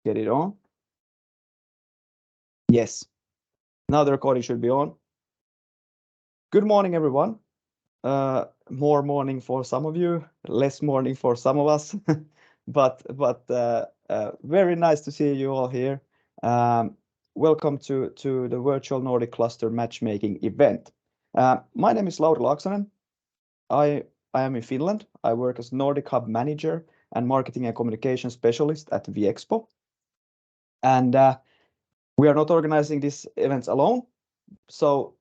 Get it on. Yes. Now the recording should be on. Good morning, everyone. More morning for some of you, less morning for some of us, but very nice to see you all here. Welcome to the virtual Nordic cluster matchmaking event. My name is Lauri Laaksonen. I am in Finland. I work as NordicHub manager and marketing and communication specialist at Viexpo. And we are not organizing these events alone. So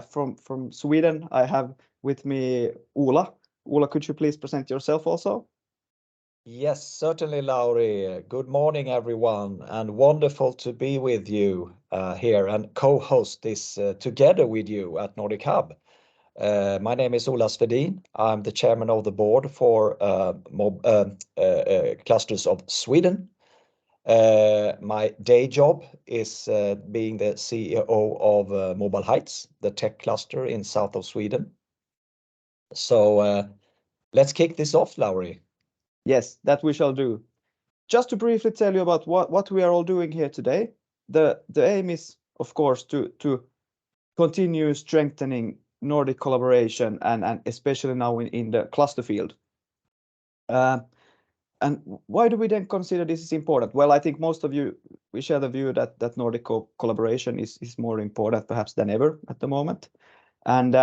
from Sweden, I have with me Ola. Ola, could you please present yourself also? Yes, certainly, Lauri. Good morning, everyone, and wonderful to be with you here and co-host this together with you at NordicHub. My name is Ola Svedin. I'm the chairman of the board for Clusters of Sweden. My day job is being the CEO of Mobile Heights, the tech cluster in south of Sweden. So let's kick this off, Lauri. Yes, that we shall do. Just to briefly tell you about what we are all doing here today. The aim is, of course, to continue strengthening Nordic collaboration and especially now in the cluster field. And why do we then consider this is important? Well, I think most of you, we share the view that Nordic collaboration is more important perhaps than ever at the moment. And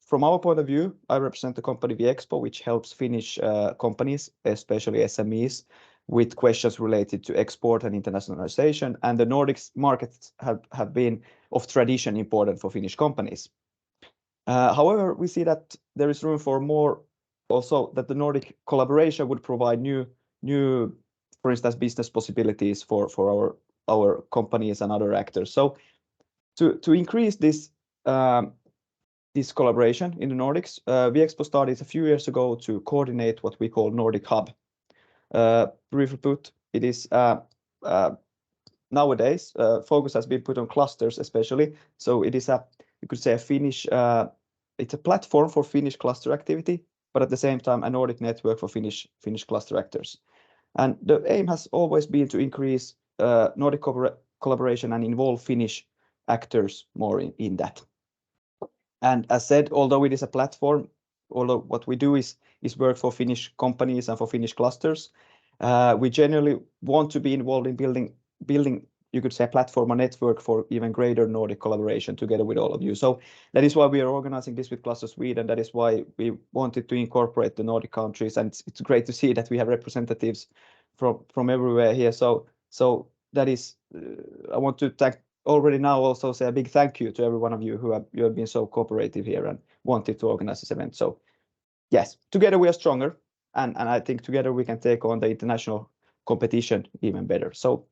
from our point of view, I represent the company Viexpo, which helps Finnish companies, especially SMEs, with questions related to export and internationalization. And the Nordic markets have been of tradition important for Finnish companies. However, we see that there is room for more, also that the Nordic collaboration would provide new, for instance, business possibilities for our companies and other actors. So to increase this collaboration in the Nordics, Viexpo started a few years ago to coordinate what we call NordicHub. Briefly put, it is nowadays focus has been put on clusters especially. So it is you could say a Finnish, it's a platform for Finnish cluster activity, but at the same time a Nordic network for Finnish cluster actors. And the aim has always been to increase Nordic collaboration and involve Finnish actors more in that. And as said, although it is a platform, although what we do is work for Finnish companies and for Finnish clusters, we generally want to be involved in building, you could say, a platform or network for even greater Nordic collaboration together with all of you. So that is why we are organizing this with Cluster Sweden. That is why we wanted to incorporate the Nordic countries, and it's great to see that we have representatives from everywhere here. So that is, I want to thank already now also say a big thank you to every one of you who have been so cooperative here and wanted to organize this event. So yes, together we are stronger, and I think together we can take on the international competition even better. So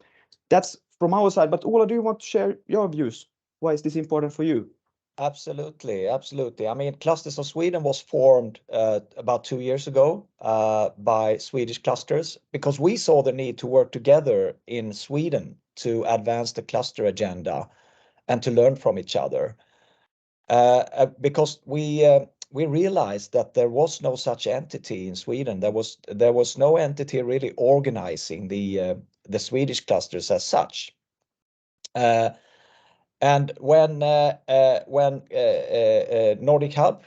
that's from our side. But Ola, do you want to share your views? Why is this important for you? Absolutely, absolutely. I mean, Clusters of Sweden was formed about 2 years ago by Swedish clusters because we saw the need to work together in Sweden to advance the cluster agenda and to learn from each other. Because we realized that there was no such entity in Sweden. There was no entity really organizing the Swedish clusters as such. And when NordicHub,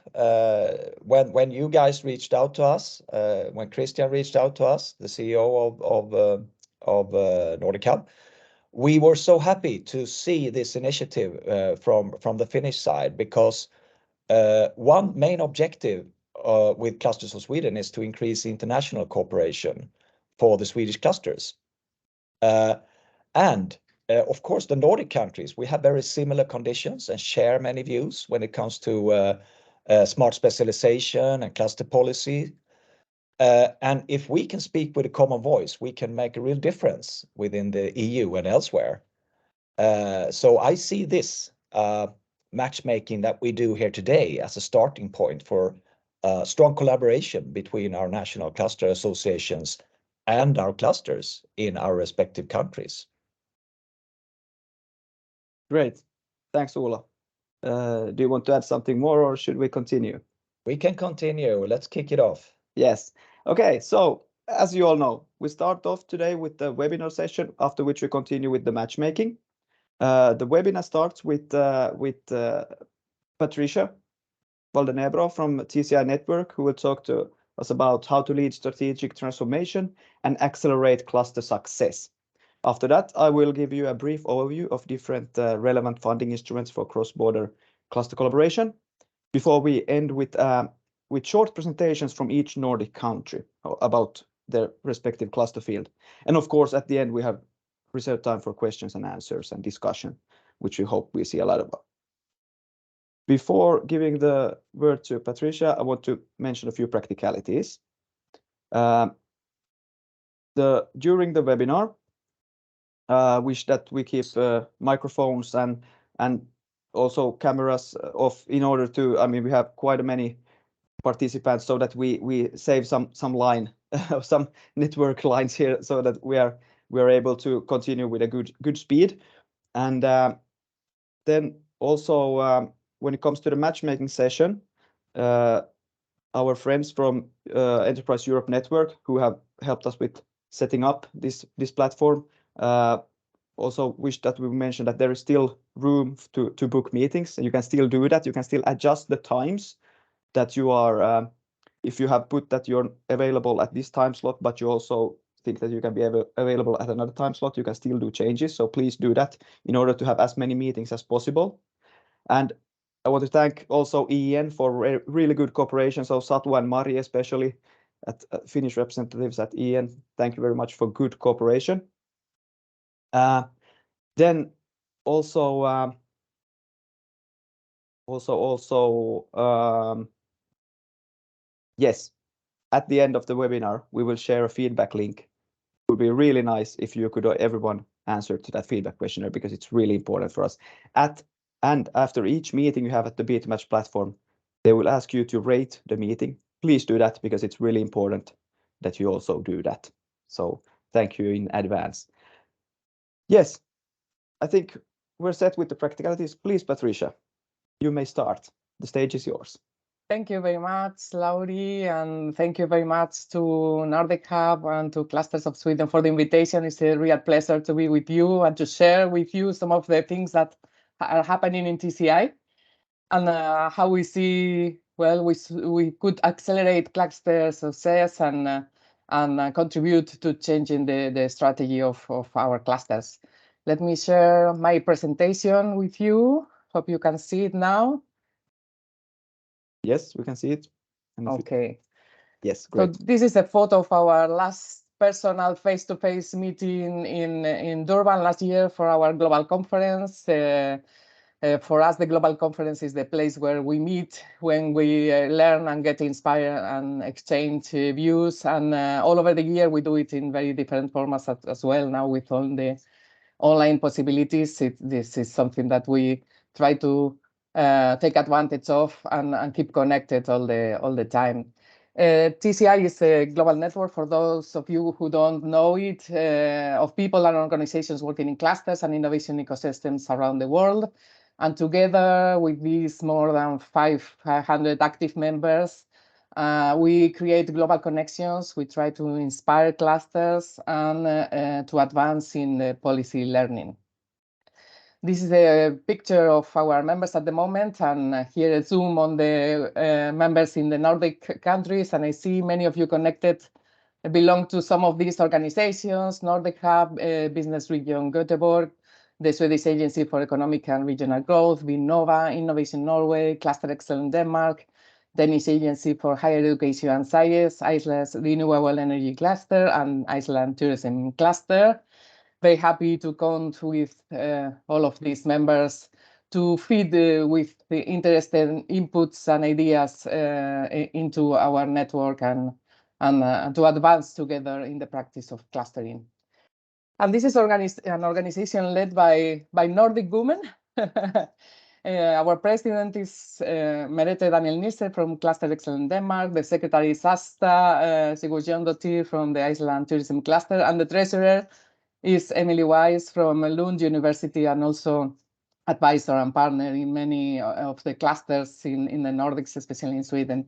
when you guys reached out to us, when Kristín reached out to us, the CEO of NordicHub, we were so happy to see this initiative from the Finnish side because one main objective with Clusters of Sweden is to increase international cooperation for the Swedish clusters. And of course, the Nordic countries, we have very similar conditions and share many views when it comes to smart specialization and cluster policy. And if we can speak with a common voice, we can make a real difference within the EU and elsewhere. So I see this matchmaking that we do here today as a starting point for strong collaboration between our national cluster associations and our clusters in our respective countries. Great. Thanks, Ola. Do you want to add something more or should we continue? We can continue. Let's kick it off. Yes. Okay. So as you all know, we start off today with the webinar session, after which we continue with the matchmaking. The webinar starts with Patricia Valdenebro from TCI Network, who will talk to us about how to lead strategic transformation and accelerate cluster success. After that, I will give you a brief overview of different relevant funding instruments for cross-border cluster collaboration before we end with short presentations from each Nordic country about their respective cluster field. And of course, at the end, we have reserved time for questions and answers and discussion, which we hope we see a lot of. Before giving the word to Patricia, I want to mention a few practicalities. During the webinar, wish that we keep microphones and also cameras off in order to, I mean, we have quite many participants, so that we save some line, some network lines here, so that we are able to continue with a good speed. And then also when it comes to the matchmaking session, our friends from Enterprise Europe Network, who have helped us with setting up this platform, also wish that we mention that there is still room to book meetings, and you can still do that. You can still adjust the times that you are, if you have put that you're available at this time slot, but you also think that you can be available at another time slot, you can still do changes. So please do that in order to have as many meetings as possible. And I want to thank also EN for really good cooperation. So Satu and Mari, especially at Finnish representatives at EN, thank you very much for good cooperation. Then also yes, at the end of the webinar, we will share a feedback link. It would be really nice if you could everyone answer to that feedback questionnaire, because it's really important for us. And after each meeting you have at the BeatMatch platform, they will ask you to rate the meeting. Please do that, because it's really important that you also do that. So thank you in advance. Yes, I think we're set with the practicalities. Please, Patricia, you may start. The stage is yours. Thank you very much, Lauri, and thank you very much to NordicHub and to Clusters of Sweden for the invitation. It's a real pleasure to be with you and to share with you some of the things that are happening in TCI and how we see, well, we could accelerate cluster success and contribute to changing the strategy of our clusters. Let me share my presentation with you. Hope you can see it now. Yes, we can see it. Okay. Yes, great. So this is a photo of our last personal face-to-face meeting in Durban last year for our global conference. For us, the global conference is the place where we meet when we learn and get inspired and exchange views. And all over the year, we do it in very different formats as well. Now with all the online possibilities, this is something that we try to take advantage of and keep connected all the time. TCI is a global network, for those of you who don't know it, of people and organizations working in clusters and innovation ecosystems around the world. And together with these more than 500 active members, we create global connections. We try to inspire clusters and to advance in policy learning. This is a picture of our members at the moment, and here a zoom on the members in the Nordic countries. And I see many of you connected belong to some of these organizations: NordicHub, Business Region Göteborg, the Swedish Agency for Economic and Regional Growth, Vinnova, Innovation Norway, Cluster Excellence Denmark, Danish Agency for Higher Education and Science, Iceland's Renewable Energy Cluster, and Iceland Tourism Cluster. Very happy to count with all of these members to feed with the interesting inputs and ideas into our network and to advance together in the practice of clustering. And this is an organization led by Nordic women. Our president is Merete Nielsen from Cluster Excellence Denmark. The secretary is Ásta, Sigurjónsdóttir from the Iceland Tourism Cluster, and the treasurer is Emily Wise from Lund University, and also advisor and partner in many of the clusters in the Nordics, especially in Sweden.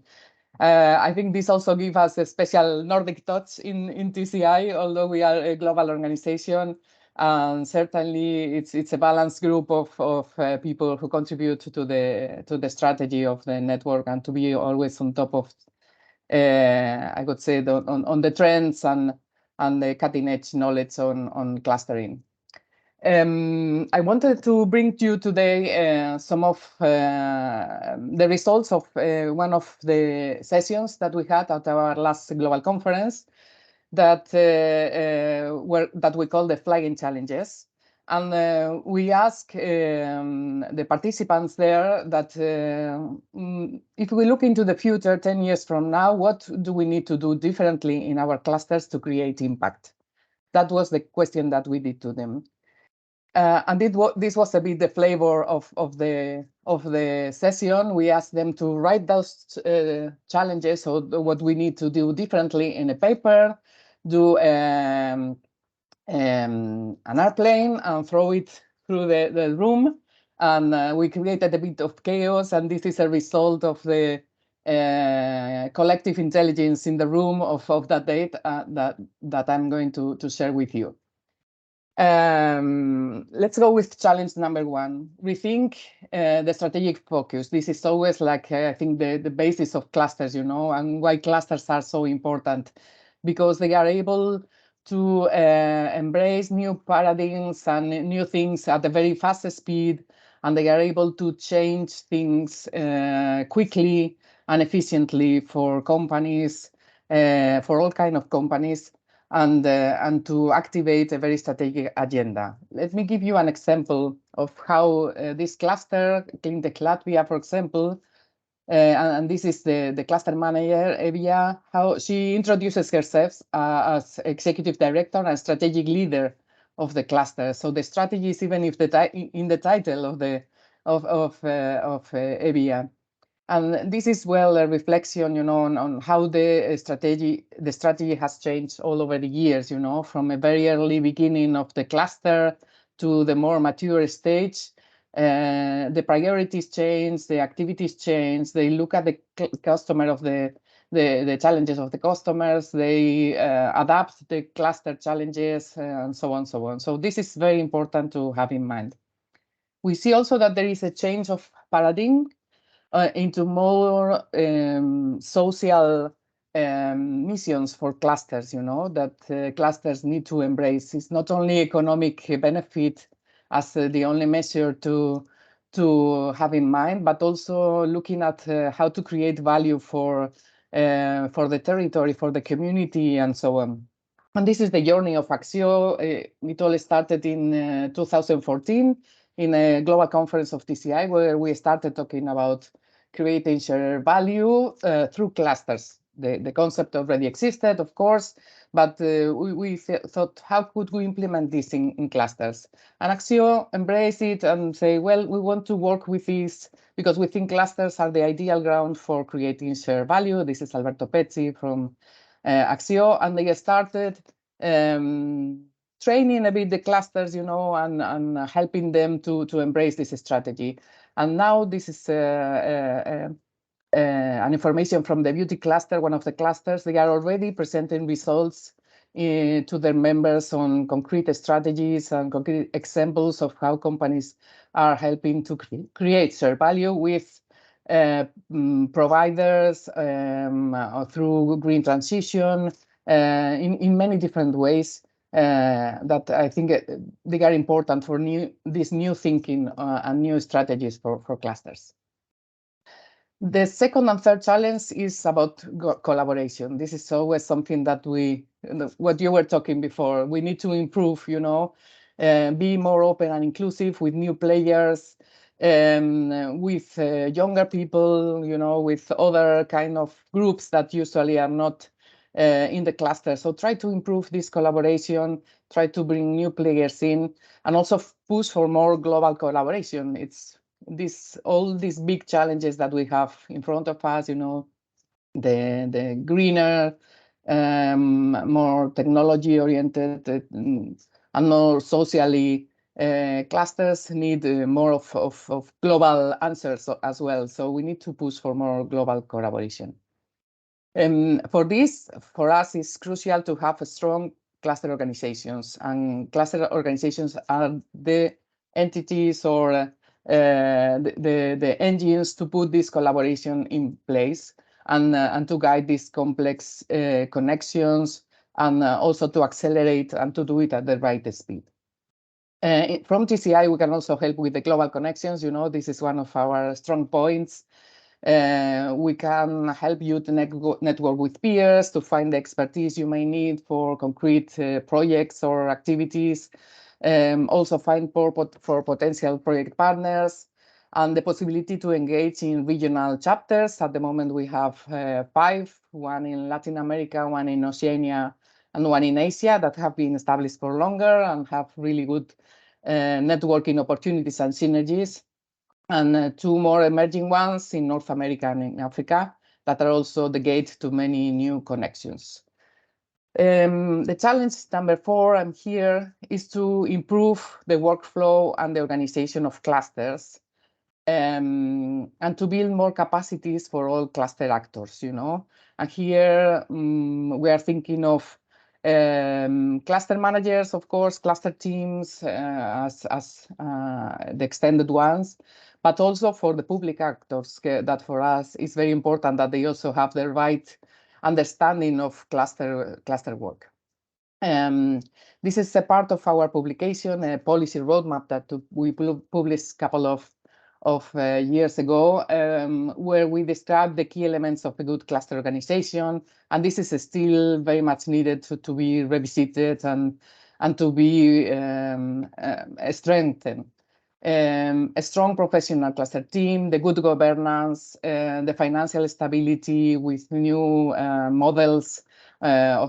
I think this also gives us a special Nordic touch in TCI, although we are a global organization. And certainly, it's a balanced group of people who contribute to the strategy of the network and to be always on top of, I would say, on the trends and the cutting edge knowledge on clustering. I wanted to bring to you today some of the results of one of the sessions that we had at our last global conference that we call the flagging challenges. And we asked the participants there that if we look into the future, 10 years from now, what do we need to do differently in our clusters to create impact? That was the question that we did to them. And this was a bit the flavor of the session. We asked them to write those challenges or what we need to do differently in a paper, do an airplane and throw it through the room. And we created a bit of chaos, and this is a result of the collective intelligence in the room of that data that I'm going to share with you. Let's go with challenge number 1. Rethink the strategic focus. This is always like, I think, the basis of clusters, and why clusters are so important, because they are able to embrace new paradigms and new things at a very fast speed, and they are able to change things quickly and efficiently for companies, for all kinds of companies, and to activate a very strategic agenda. Let me give you an example of how this cluster, Cleantech Latvia, for example, and this is the cluster manager, Evia, how she introduces herself as executive director and strategic leader of the cluster. So the strategy is even if in the title of Evia. And this is a reflection, on how the strategy has changed all over the years, from a very early beginning of the cluster to the more mature stage. The priorities change, the activities change. They look at the customer of the challenges of the customers. They adapt the cluster challenges and so on, so on. So this is very important to have in mind. We see also that there is a change of paradigm into more social missions for clusters, that clusters need to embrace. It's not only economic benefit as the only measure to have in mind, but also looking at how to create value for the territory, for the community, and so on. And this is the journey of Axio. It all started in 2014 in a global conference of TCI, where we started talking about creating shared value through clusters. The concept already existed, of course, but we thought, how could we implement this in clusters? And Axio embraced it and say, well, we want to work with this because we think clusters are the ideal ground for creating shared value. This is Alberto Pezzi from Axio, and they started training a bit the clusters, and helping them to embrace this strategy. And now this is an information from the beauty cluster, one of the clusters. They are already presenting results to their members on concrete strategies and concrete examples of how companies are helping to create shared value with providers through green transition in many different ways. That I think they are important for this new thinking and new strategies for clusters. The second and third challenge is about collaboration. This is always something that what you were talking before, we need to improve, be more open and inclusive with new players, with younger people, with other kind of groups that usually are not in the cluster. So try to improve this collaboration, try to bring new players in, and also push for more global collaboration. It's all these big challenges that we have in front of us, the greener, more technology oriented and more socially clusters need more of global answers as well. So we need to push for more global collaboration. For this, for us, it's crucial to have a strong cluster organizations, and cluster organizations are the entities or the engines to put this collaboration in place and to guide these complex connections and also to accelerate and to do it at the right speed. From TCI, we can also help with the global connections. You know, this is one of our strong points. We can help you to network with peers, to find the expertise you may need for concrete projects or activities. Also find for potential project partners, and the possibility to engage in regional chapters. At the moment, we have 5, one in Latin America, one in Oceania, and one in Asia that have been established for longer and have really good networking opportunities and synergies. And 2 more emerging ones in North America and in Africa that are also the gate to many new connections. The challenge number 4, I'm here, is to improve the workflow and the organization of clusters, and to build more capacities for all cluster actors, you know. And here we are thinking of cluster managers, of course, cluster teams as the extended ones, but also for the public actors, that for us is very important that they also have the right understanding of cluster work. This is a part of our publication, a policy roadmap that we published a couple of years ago, where we describe the key elements of a good cluster organization, and this is still very much needed to be revisited and to be strengthened. A strong professional cluster team, the good governance, the financial stability with new models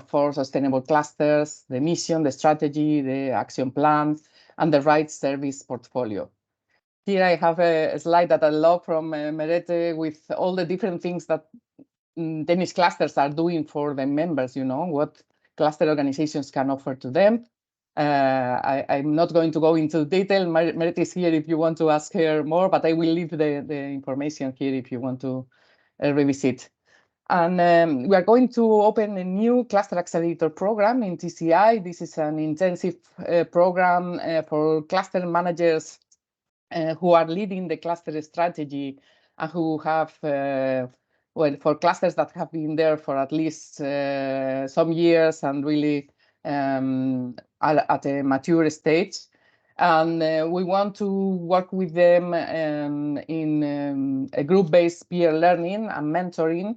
for sustainable clusters, the mission, the strategy, the action plan, and the right service portfolio. Here I have a slide that I love from Merete with all the different things that Danish clusters are doing for the members, you know, what cluster organizations can offer to them. I'm not going to go into detail. Merete is here if you want to ask her more, but I will leave the information here if you want to revisit. And we are going to open a new cluster accelerator program in TCI. This is an intensive program for cluster managers who are leading the cluster strategy and who have, well, for clusters that have been there for at least some years and really are at a mature stage. And we want to work with them in a group-based peer learning and mentoring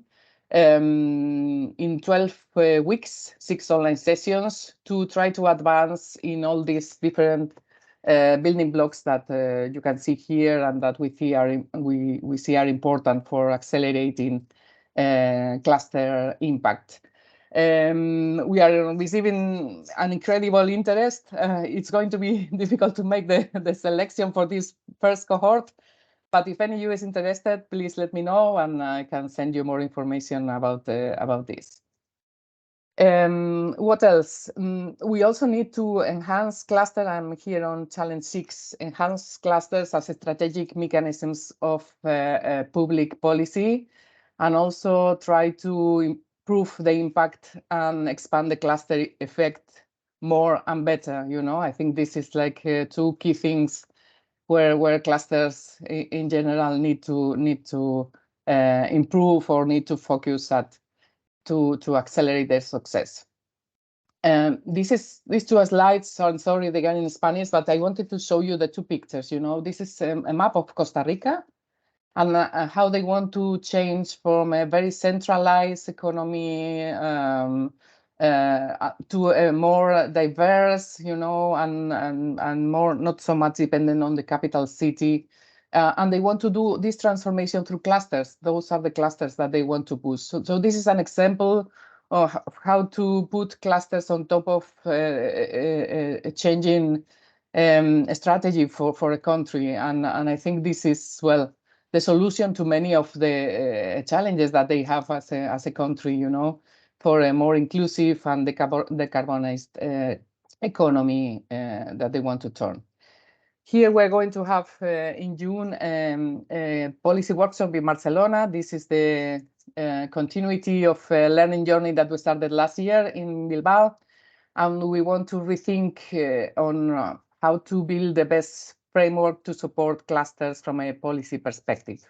in 12 weeks, 6 online sessions to try to advance in all these different building blocks that you can see here and that we see are important for accelerating cluster impact. We are receiving an incredible interest. It's going to be difficult to make the selection for this first cohort, but if any of you is interested, please let me know and I can send you more information about this. What else? We also need to enhance cluster. I'm here on challenge 6, enhance clusters as strategic mechanisms of public policy, and also try to improve the impact and expand the cluster effect more and better. You know, I think this is like 2 key things where clusters in general need to improve or need to focus at to accelerate their success. These 2 slides, I'm sorry, they are in Spanish, but I wanted to show you the 2 pictures. You know, this is a map of Costa Rica and how they want to change from a very centralized economy to a more diverse, you know, and more not so much dependent on the capital city. And they want to do this transformation through clusters. Those are the clusters that they want to push. So this is an example of how to put clusters on top of a changing strategy for a country. And I think this is, well, the solution to many of the challenges that they have as a country, you know, for a more inclusive and decarbonized economy that they want to turn. Here we're going to have in June a policy workshop in Barcelona. This is the continuity of learning journey that we started last year in Bilbao. And we want to rethink on how to build the best framework to support clusters from a policy perspective.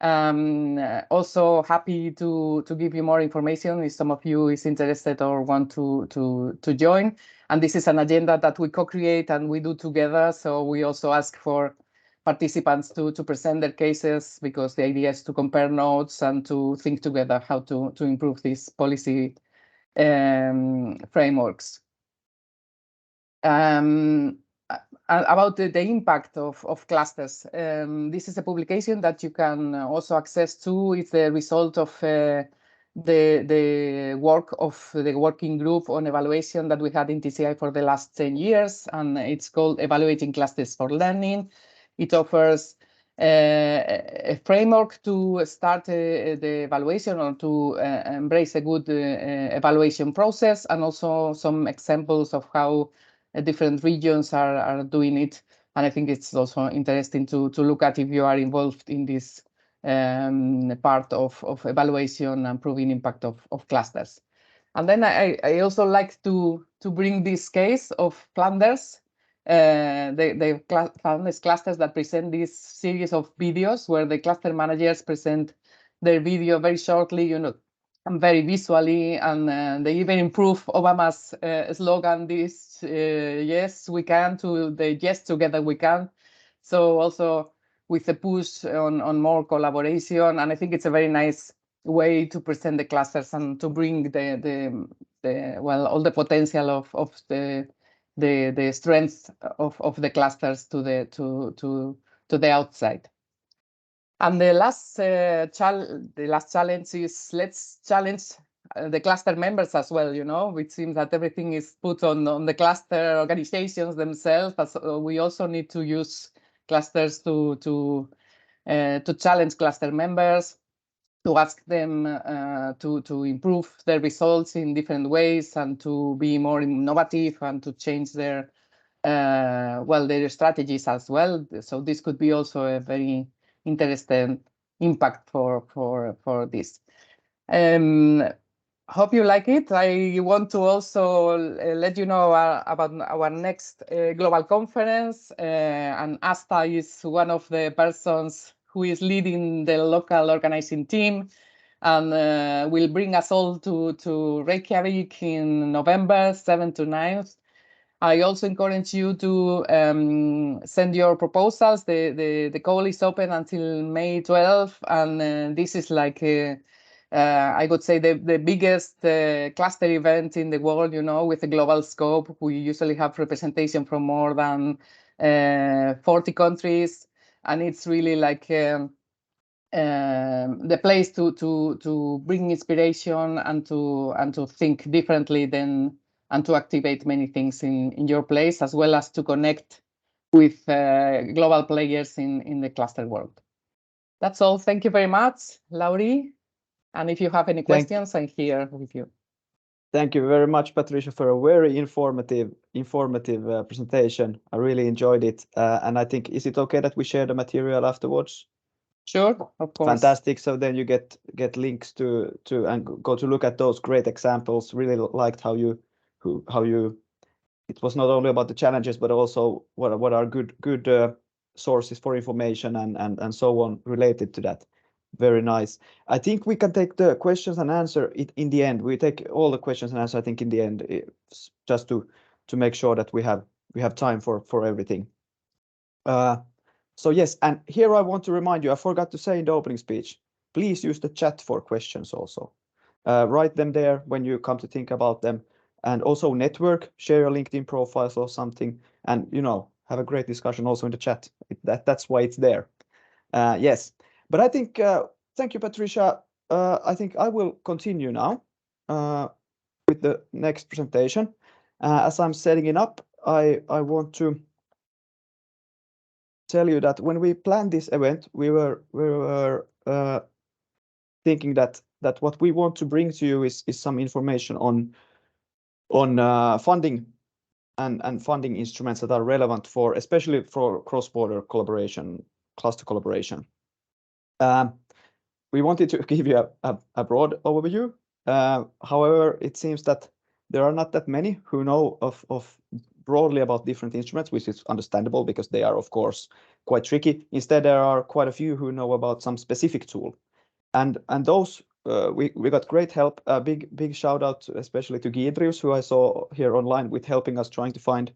Also happy to give you more information if some of you is interested or want to join. And this is an agenda that we co-create and we do together. So we also ask for participants to present their cases, because the idea is to compare notes and to think together how to improve these policy frameworks. About the impact of clusters. This is a publication that you can also access to. It's the result of the work of the working group on evaluation that we had in TCI for the last 10 years, and it's called Evaluating Clusters for Learning. It offers a framework to start the evaluation, or to embrace a good evaluation process, and also some examples of how different regions are doing it. And I think it's also interesting to look at if you are involved in this part of evaluation and proving impact of clusters. And then I also like to bring this case of Flanders, the Flanders clusters that present this series of videos where the cluster managers present their video very shortly, and very visually, and they even improve Obama's slogan, this yes we can, to the yes together we can. So also with a push on more collaboration, and I think it's a very nice way to present the clusters and to bring all the potential of the strength of the clusters to the outside. And the last challenge is, let's challenge the cluster members as well. It seems that everything is put on the cluster organizations themselves, but we also need to use clusters to challenge cluster members, to ask them to improve their results in different ways, and to be more innovative, and to change their strategies as well. So this could be also a very interesting impact for this. Hope you like it. I want to also let you know about our next global conference, and Ásta is one of the persons who is leading the local organizing team, and will bring us all to Reykjavik in November 7th to 9th. I also encourage you to send your proposals. The call is open until May 12th, and this is like I would say the biggest cluster event in the world, with a global scope. We usually have representation from more than 40 countries, and it's really like the place to bring inspiration and to think differently and to activate many things in your place, as well as to connect with global players in the cluster world. That's all. Thank you very much, Lauri. And if you have any questions, I'm here with you. Thank you very much, Patricia, for a very informative presentation. I really enjoyed it. And I think, is it okay that we share the material afterwards? Sure, of course. Fantastic. So then you get links to and go to look at those great examples. Really liked how you it was not only about the challenges, but also what are good sources for information and so on related to that. Very nice. I think we can take the questions and answer it in the end. We take all the questions and answer, I think, in the end, just to make sure that we have time for everything. So yes, and here I want to remind you, I forgot to say in the opening speech, please use the chat for questions also. Write them there when you come to think about them, and also network, share your LinkedIn profiles or something, and have a great discussion also in the chat. That's why it's there. Yes, but I think thank you, Patricia. I think I will continue now with the next presentation. As I'm setting it up, I want to tell you that when we planned this event, we were thinking that what we want to bring to you is some information on funding and funding instruments that are relevant especially for cross-border collaboration, cluster collaboration. we wanted to give you a broad overview. However, it seems that there are not that many who know of broadly about different instruments, which is understandable because they are, of course, quite tricky. Instead, there are quite a few who know about some specific tool. And those, we got great help. A big shout out, especially to Giedrius, who I saw here online with helping us trying to find,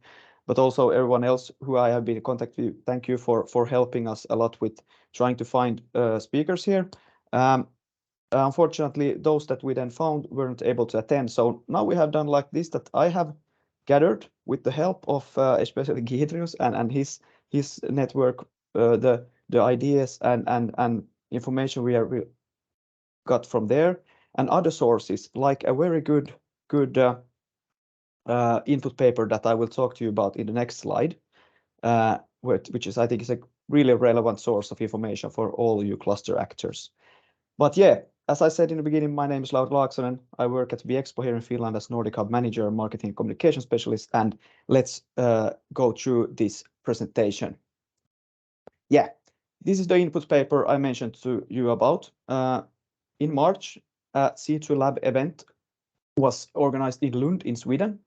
but also everyone else who I have been in contact with. Thank you for helping us a lot with trying to find speakers here. Unfortunately, those that we then found weren't able to attend. So now we have done like this, that I have gathered with the help of especially Giedrius and his network, the ideas and information we got from there, and other sources, like a very good input paper that I will talk to you about in the next slide, which is, I think, is a really relevant source of information for all you cluster actors. But yeah, as I said in the beginning, my name is Lauri Laaksonen. I work at Viexpo here in Finland as NordicHub manager, marketing and communication specialist, and let's go through this presentation. Yeah, this is the input paper I mentioned to you about. In March, a C2 Lab event was organized in Lund in Sweden,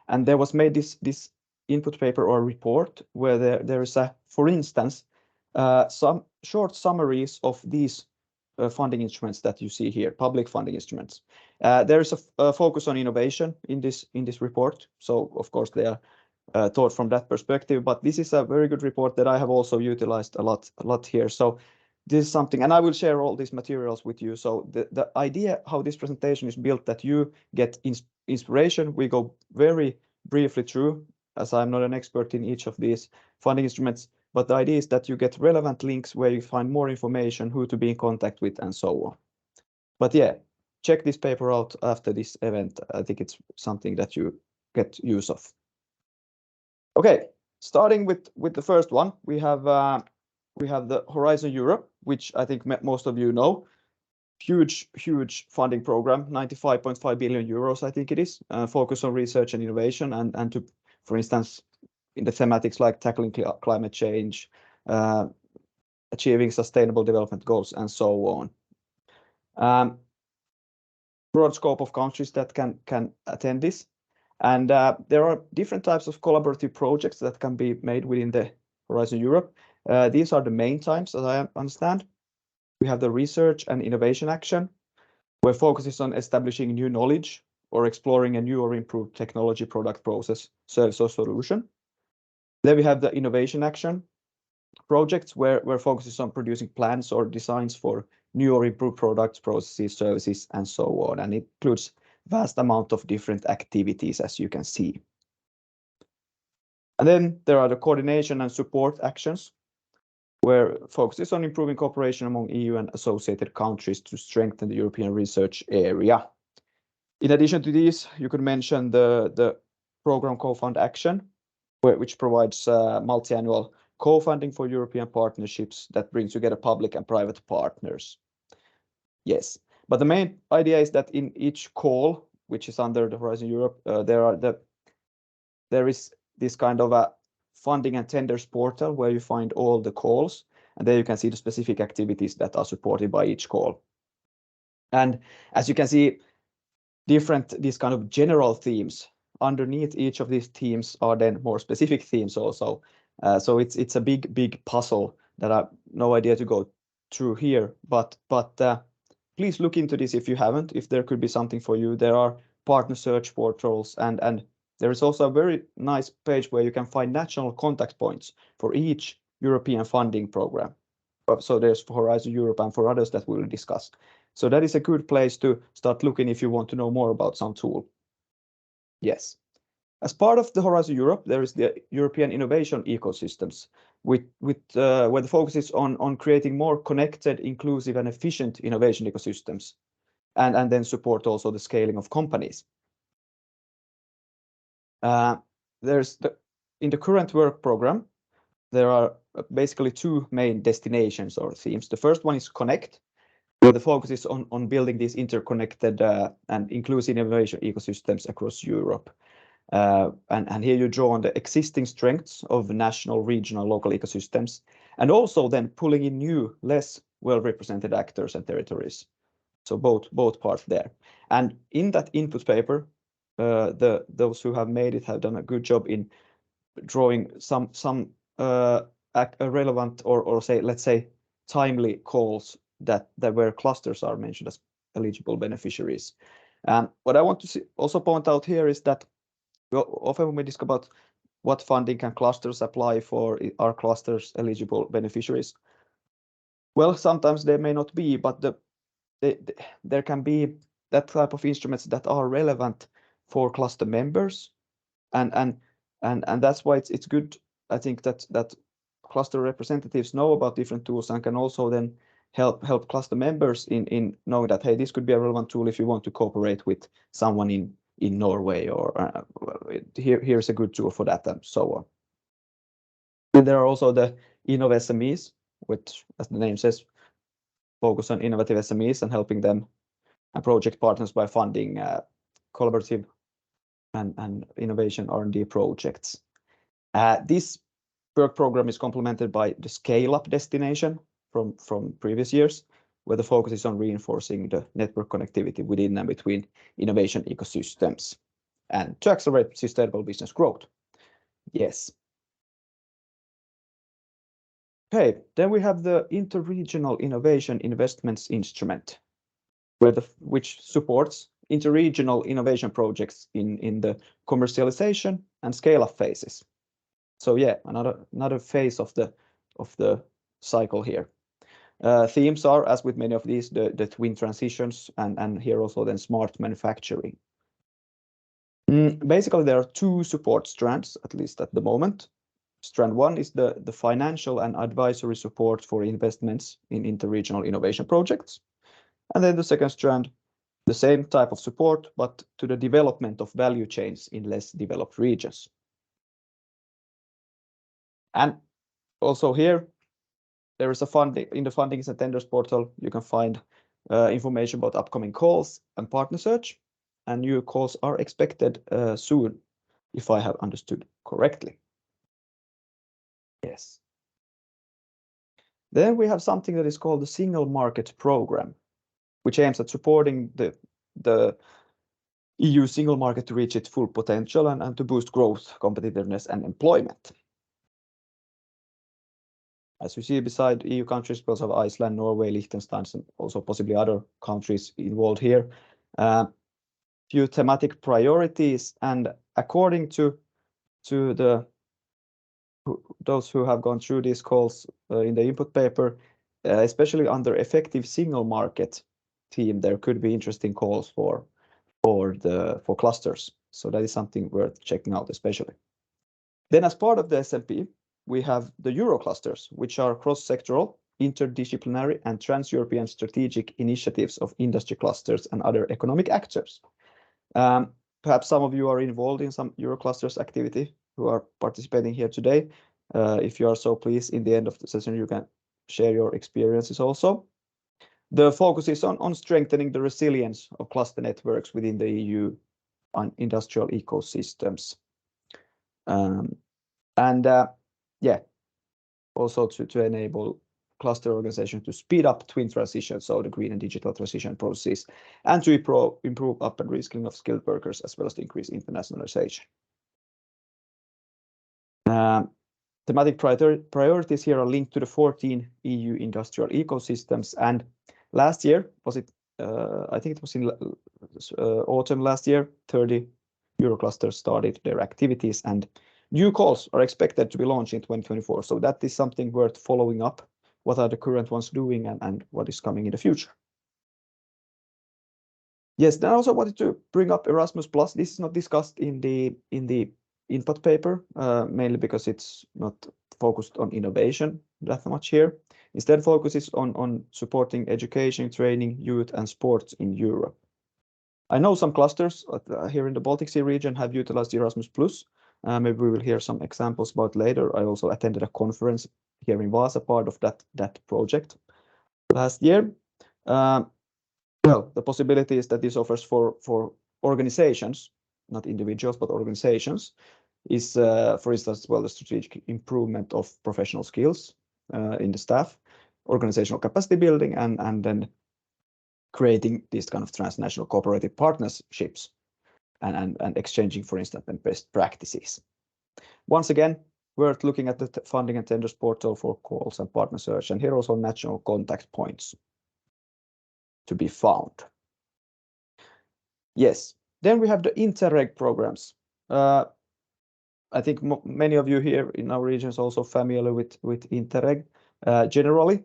and there was made this input paper or report where there is for instance, some short summaries of these funding instruments that you see here, public funding instruments. There is a focus on innovation in this report, so of course they are thought from that perspective. But this is a very good report that I have also utilized a lot here. So this is something, and I will share all these materials with you. So the idea how this presentation is built, that you get inspiration. We go very briefly through, as I'm not an expert in each of these funding instruments, but the idea is that you get relevant links where you find more information, who to be in contact with, and so on. But yeah, check this paper out after this event. I think it's something that you get use of. Okay, starting with the first one, we have the Horizon Europe, which I think most of you know. Huge funding program, 95.5 billion euros, I think it is, focus on research and innovation, and to, for instance, in the thematics like tackling climate change, achieving sustainable development goals, and so on. Broad scope of countries that can attend this. And there are different types of collaborative projects that can be made within the Horizon Europe. These are the main types, as I understand. We have the research and innovation action, where focus is on establishing new knowledge or exploring a new or improved technology, product, process, service, or solution. Then we have the innovation action projects, where focus is on producing plans or designs for new or improved products, processes, services, and so on. And it includes vast amount of different activities, as you can see. And then there are the coordination and support actions, where focus is on improving cooperation among EU and associated countries to strengthen the European research area. In addition to these, you could mention the program co-fund action, which provides multi-annual co-funding for European partnerships that brings together public and private partners. Yes, but the main idea is that in each call, which is under the Horizon Europe, there is this kind of a funding and tenders portal where you find all the calls, and there you can see the specific activities that are supported by each call. And as you can see, these kind of general themes underneath each of these themes are then more specific themes also. So it's a big puzzle that I have no idea to go through here, but please look into this if you haven't, if there could be something for you. There are partner search portals, and there is also a very nice page where you can find national contact points for each European funding program. So there's for Horizon Europe and for others that we'll discuss. So that is a good place to start looking if you want to know more about some tool. Yes. As part of the Horizon Europe, there is the European innovation ecosystems, where the focus is on creating more connected, inclusive, and efficient innovation ecosystems, and then support also the scaling of companies. In the current work program, there are basically two main destinations or themes. The first one is Connect, where the focus is on building these interconnected and inclusive innovation ecosystems across Europe. And here you draw on the existing strengths of the national, regional, local ecosystems, and also then pulling in new, less well-represented actors and territories. So both parts there. And in that input paper, those who have made it have done a good job in drawing some relevant or say, let's say, timely calls that where clusters are mentioned as eligible beneficiaries. What I want to also point out here is that often when we discuss about what funding can clusters apply for, are clusters eligible beneficiaries? Well, sometimes they may not be, but there can be that type of instruments that are relevant for cluster members, and that's why it's good. I think that cluster representatives know about different tools and can also then help cluster members in knowing that, hey, this could be a relevant tool if you want to cooperate with someone in Norway, or here's a good tool for that, and so on. And there are also the Innov SMEs, which, as the name says, focus on innovative SMEs and helping them and project partners by funding collaborative and innovation R&D projects. This work program is complemented by the scale-up destination from previous years, where the focus is on reinforcing the network connectivity within and between innovation ecosystems and to accelerate sustainable business growth. Yes. Okay, then we have the Interregional Innovation Investments Instrument, which supports interregional innovation projects in the commercialization and scale-up phases. So yeah, another phase of the cycle here. Themes are, as with many of these, the twin transitions, and here also then smart manufacturing. Basically, there are two support strands, at least at the moment. Strand one is the financial and advisory support for investments in interregional innovation projects. And then the second strand, the same type of support, but to the development of value chains in less developed regions. And also here, there is a funding in the Fundings and Tenders portal. You can find information about upcoming calls and partner search, and new calls are expected soon, if I have understood correctly. Yes. Then we have something that is called the Single Market Program, which aims at supporting the EU single market to reach its full potential and to boost growth, competitiveness, and employment. As you see, beside EU countries, we also have Iceland, Norway, Liechtenstein, and also possibly other countries involved here. Few thematic priorities, and according to those who have gone through these calls in the input paper, especially under effective single market theme, there could be interesting calls for clusters. So that is something worth checking out, especially. Then, as part of the SMP, we have the Euro clusters, which are cross-sectoral, interdisciplinary, and trans-European strategic initiatives of industry clusters and other economic actors. Perhaps some of you are involved in some Euro clusters activity who are participating here today. If you are so pleased, in the end of the session, you can share your experiences also. The focus is on strengthening the resilience of cluster networks within the EU on industrial ecosystems. Yeah, also to enable cluster organization to speed up twin transition, so the green and digital transition process, and to improve up and reskilling of skilled workers, as well as to increase internationalization. Thematic priorities here are linked to the 14 EU industrial ecosystems, and last year, I think it was in autumn last year, 30 Euro clusters started their activities, and new calls are expected to be launched in 2024. So that is something worth following up. What are the current ones doing, and what is coming in the future? Yes, then I also wanted to bring up Erasmus+. This is not discussed in the input paper, mainly because it's not focused on innovation that much here. Instead, focus is on supporting education, training, youth, and sports in Europe. I know some clusters here in the Baltic Sea region have utilized Erasmus+. Maybe we will hear some examples about later. I also attended a conference here in Vaasa, part of that project last year. Well, the possibility is that this offers for organizations, not individuals, but organizations, is, for instance, well, the strategic improvement of professional skills in the staff, organizational capacity building and then creating these kind of transnational cooperative partnerships and exchanging, for instance, best practices. Once again, worth looking at the funding and tenders portal for calls and partner search, and here also national contact points to be found. Yes, then we have the Interreg programs. I think many of you here in our region is also familiar with Interreg. Generally,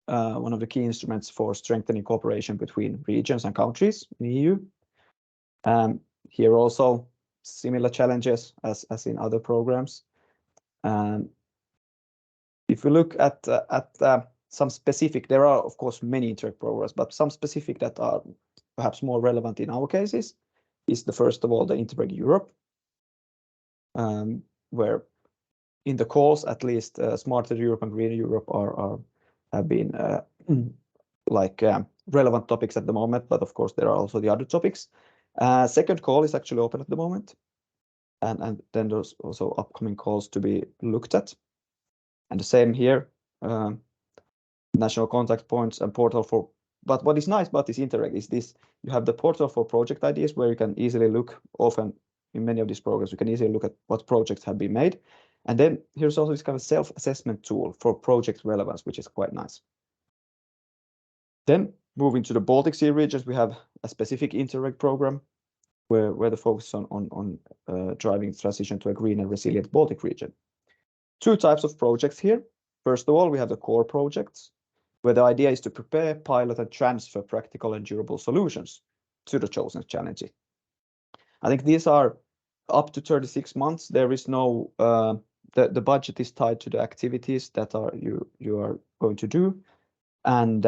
one of the key instruments for strengthening cooperation between regions and countries in the EU. Here also similar challenges as in other programs. If we look at some specific, there are of course many Interreg programs, but some specific that are perhaps more relevant in our cases is the first of all the Interreg Europe, where in the calls at least Smarter Europe and Greener Europe have been relevant topics at the moment, but of course there are also the other topics. Second call is actually open at the moment, and then there's also upcoming calls to be looked at. And the same here, national contact points and portal for. But what is nice about this Interreg is this: you have the portal for project ideas where you can easily look. Often in many of these programs, you can easily look at what projects have been made. And then here's also this kind of self-assessment tool for project relevance, which is quite nice. Then moving to the Baltic Sea regions, we have a specific Interreg program where the focus is on driving transition to a green and resilient Baltic region. Two types of projects here. First of all, we have the core projects, where the idea is to prepare, pilot, and transfer practical and durable solutions to the chosen challenges. I think these are up to 36 months. There is no, the budget is tied to the activities that you are going to do. And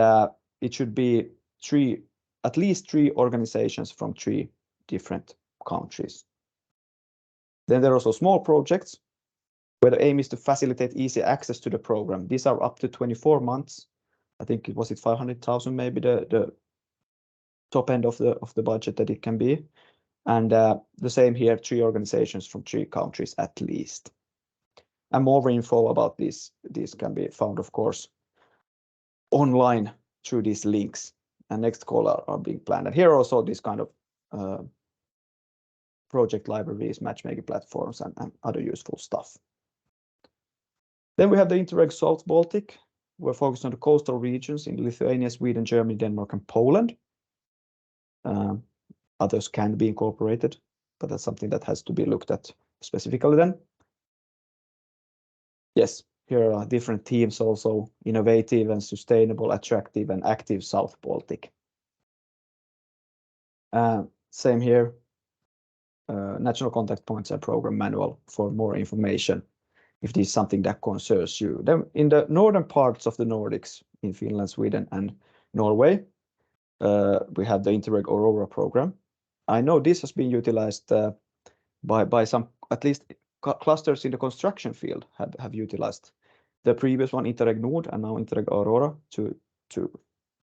it should be at least three organizations from 3 different countries. Then there are also small projects where the aim is to facilitate easy access to the program. These are up to 24 months. I think it was 500,000 maybe the top end of the budget that it can be. And the same here, 3 organizations from 3 countries at least. And more info about these can be found, of course, online through these links. And next call are being planned. And here also this kind of project libraries, matchmaking platforms, and other useful stuff. Then we have the Interreg South Baltic. We're focused on the coastal regions in Lithuania, Sweden, Germany, Denmark, and Poland. Others can be incorporated, but that's something that has to be looked at specifically then. Yes, here are different themes also: innovative and sustainable, attractive and active South Baltic. Same here, national contact points and program manual for more information if this is something that concerns you. Then in the northern parts of the Nordics, in Finland, Sweden, and Norway, we have the Interreg Aurora program. I know this has been utilized by some, at least clusters in the construction field have utilized the previous one, Interreg Nord, and now Interreg Aurora to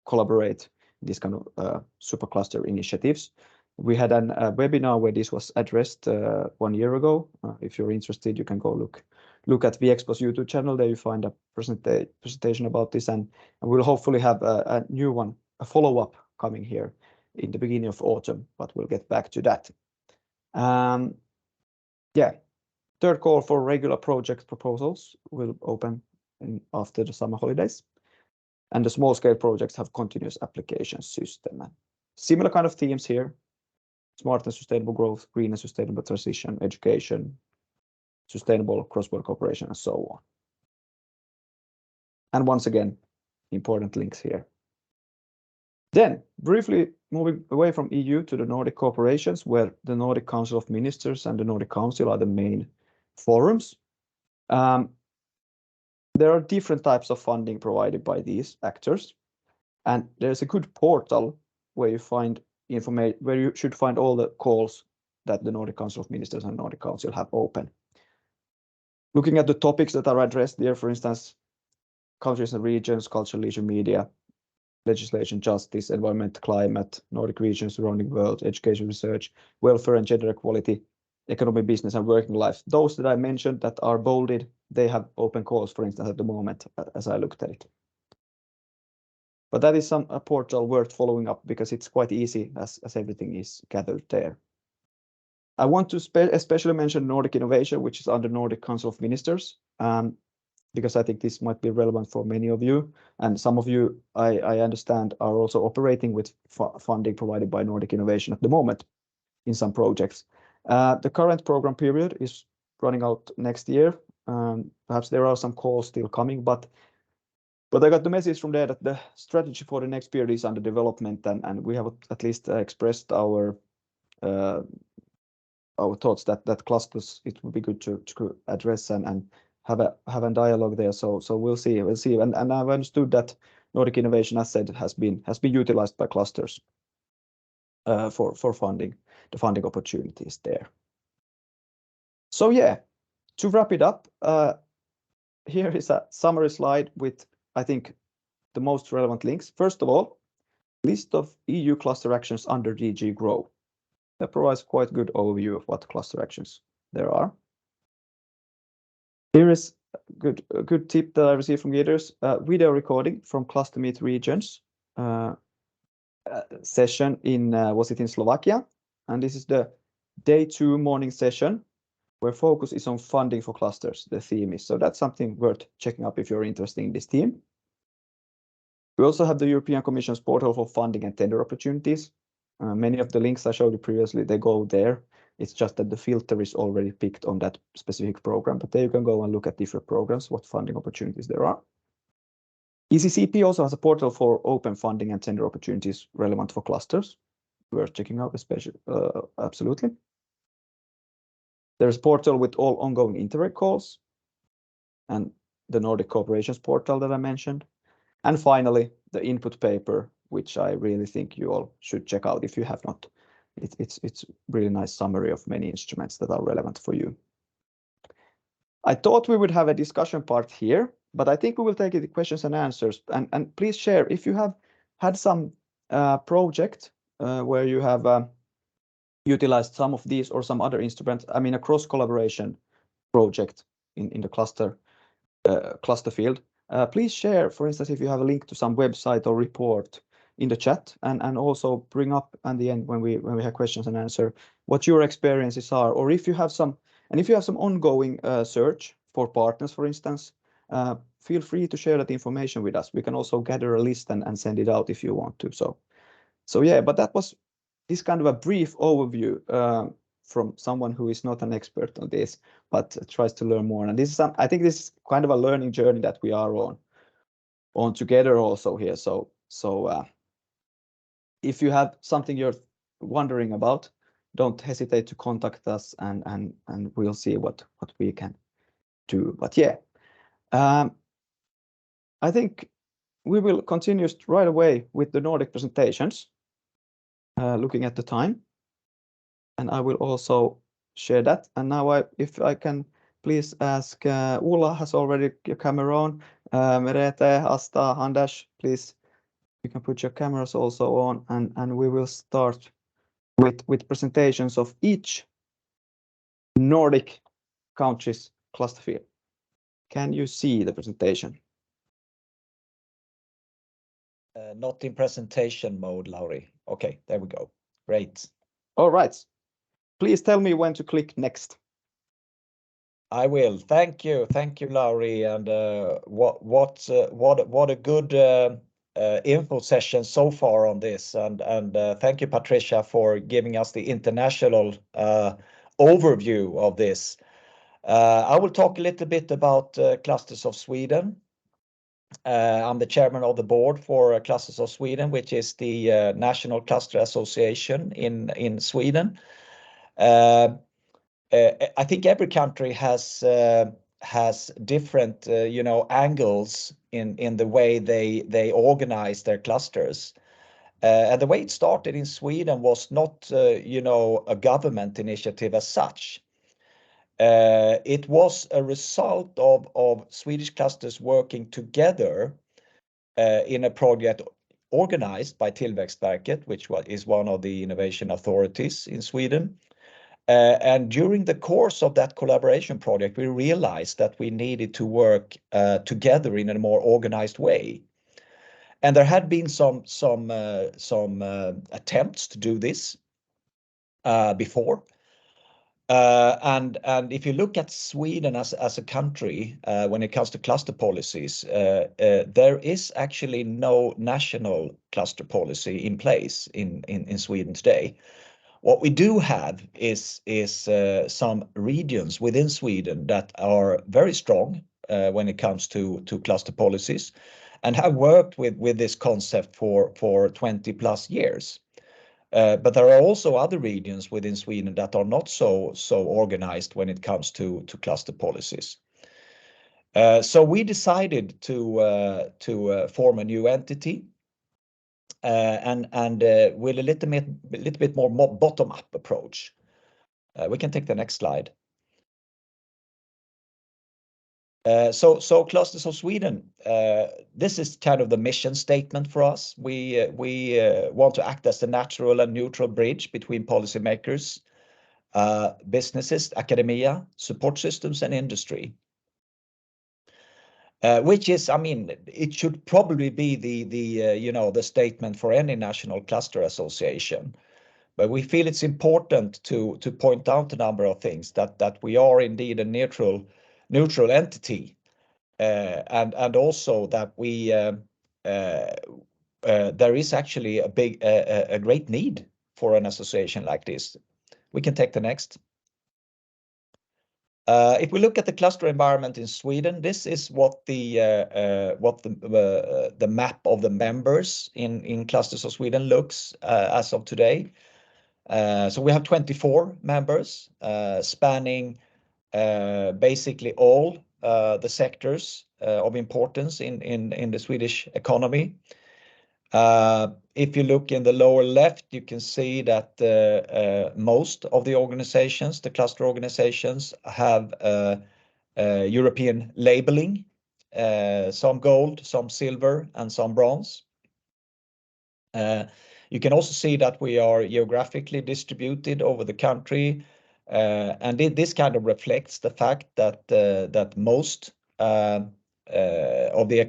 collaborate in this kind of supercluster initiatives. We had a webinar where this was addressed 1 year ago. If you're interested, you can go look at Viexpo's YouTube channel. There you find a presentation about this, and we'll hopefully have a new one, a follow-up coming here in the beginning of autumn, but we'll get back to that. Yeah, third call for regular project proposals will open after the summer holidays, and the small-scale projects have continuous application system. Similar kind of themes here: smart and sustainable growth, green and sustainable transition, education, sustainable cross-border cooperation, and so on. And once again, important links here. Then, briefly moving away from EU to the Nordic corporations, where the Nordic Council of Ministers and the Nordic Council are the main forums. There are different types of funding provided by these actors, and there's a good portal where you find information, where you should find all the calls that the Nordic Council of Ministers and Nordic Council have open. Looking at the topics that are addressed there, for instance, countries and regions, culture, leisure, media, legislation, justice, environment, climate, Nordic regions, surrounding world, education, research, welfare and gender equality, economy, business, and working life. Those that I mentioned that are bolded, they have open calls, for instance, at the moment, as I looked at it. But that is a portal worth following up because it's quite easy as everything is gathered there. I want to especially mention Nordic Innovation, which is under Nordic Council of Ministers, because I think this might be relevant for many of you. And some of you, I understand, are also operating with funding provided by Nordic Innovation at the moment in some projects. The current program period is running out next year. Perhaps there are some calls still coming, but I got the message from there that the strategy for the next period is under development, and we have at least expressed our thoughts that clusters it would be good to address and have a dialogue there. So we'll see. And I've understood that Nordic Innovation, as said, has been utilized by clusters for funding the funding opportunities there. So yeah, to wrap it up, here is a summary slide with, I think, the most relevant links. First of all, list of EU cluster actions under DG Grow. That provides quite good overview of what cluster actions there are. Here is a good tip that I received from leaders, video recording from Cluster Meet Regions session in, was it in Slovakia? And this is the day 2 morning session where focus is on funding for clusters, the theme is. So that's something worth checking up if you're interested in this theme. We also have the European Commission's portal for funding and tender opportunities. Many of the links I showed you previously, they go there. It's just that the filter is already picked on that specific program, but there you can go and look at different programs, what funding opportunities there are. ECCP also has a portal for open funding and tender opportunities relevant for clusters. Worth checking out, especially, absolutely. There's a portal with all ongoing Interreg calls and the Nordic Cooperations portal that I mentioned. And finally, the input paper, which I really think you all should check out if you have not. It's really nice summary of many instruments that are relevant for you. I thought we would have a discussion part here, but I think we will take it questions and answers. And please share if you have had some project where you have utilized some of these or some other instruments. I mean, a cross collaboration project in the cluster field. Please share, for instance, if you have a link to some website or report in the chat, and also bring up at the end when we have questions and answer what your experiences are, or if you have some ongoing search for partners, for instance, feel free to share that information with us. We can also gather a list and send it out if you want to. So yeah, but that was this kind of a brief overview from someone who is not an expert on this, but tries to learn more. And this is I think this is kind of a learning journey that we are on together also here. So if you have something you're wondering about, don't hesitate to contact us, and we'll see what we can do. But yeah, I think we will continue right away with the Nordic presentations, looking at the time. And I will also share that. And now if I can please ask, Ulla has already your camera on, Merete, Ásta, Anders, please, you can put your cameras also on, and we will start with presentations of each Nordic country's cluster field. Can you see the presentation? Not in presentation mode, Lauri. Okay, there we go. Great. All right. Please tell me when to click next. I will. Thank you, Lauri. And what a good info session so far on this. And thank you, Patricia, for giving us the international overview of this. I will talk a little bit about Clusters of Sweden. I'm the chairman of the board for Clusters of Sweden, which is the National Cluster Association in Sweden. I think every country has different angles in the way they organize their clusters. And the way it started in Sweden was not a government initiative as such. It was a result of Swedish clusters working together in a project organized by Tillväxtverket, which is one of the innovation authorities in Sweden. And during the course of that collaboration project, we realized that we needed to work together in a more organized way. And there had been some attempts to do this before. And if you look at Sweden as a country, when it comes to cluster policies, there is actually no national cluster policy in place in Sweden today. What we do have is some regions within Sweden that are very strong when it comes to cluster policies, and have worked with this concept for 20+ years. But there are also other regions within Sweden that are not so organized when it comes to cluster policies. So we decided to form a new entity, and with a little bit more bottom-up approach. We can take the next slide. So Clusters of Sweden, this is kind of the mission statement for us. We want to act as the natural and neutral bridge between policymakers, businesses, academia, support systems, and industry. Which is, I mean, it should probably be the statement for any national cluster association. But we feel it's important to point out a number of things, that we are indeed a neutral entity, and also that we there is actually a great need for an association like this. We can take the next. If we look at the cluster environment in Sweden, this is what the map of the members in Clusters of Sweden looks as of today. So we have 24 members spanning basically all the sectors of importance in the Swedish economy. If you look in the lower left, you can see that most of the organizations, the cluster organizations, have European labeling, some gold, some silver, and some bronze. You can also see that we are geographically distributed over the country, and this kind of reflects the fact that most of the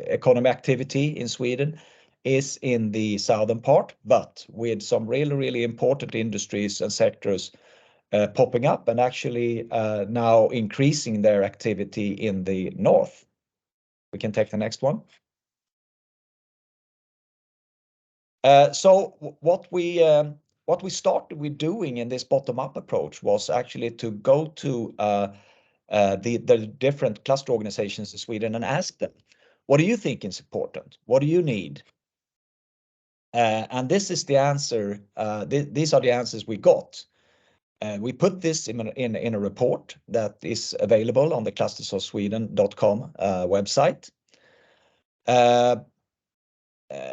economy activity in Sweden is in the southern part, but with some really important industries and sectors popping up, and actually now increasing their activity in the north. We can take the next one. So what we started with doing in this bottom-up approach was actually to go to the different cluster organizations in Sweden and ask them, what do you think is important? What do you need? And this is the answer. These are the answers we got. We put this in a report that is available on the clustersofsweden.com website.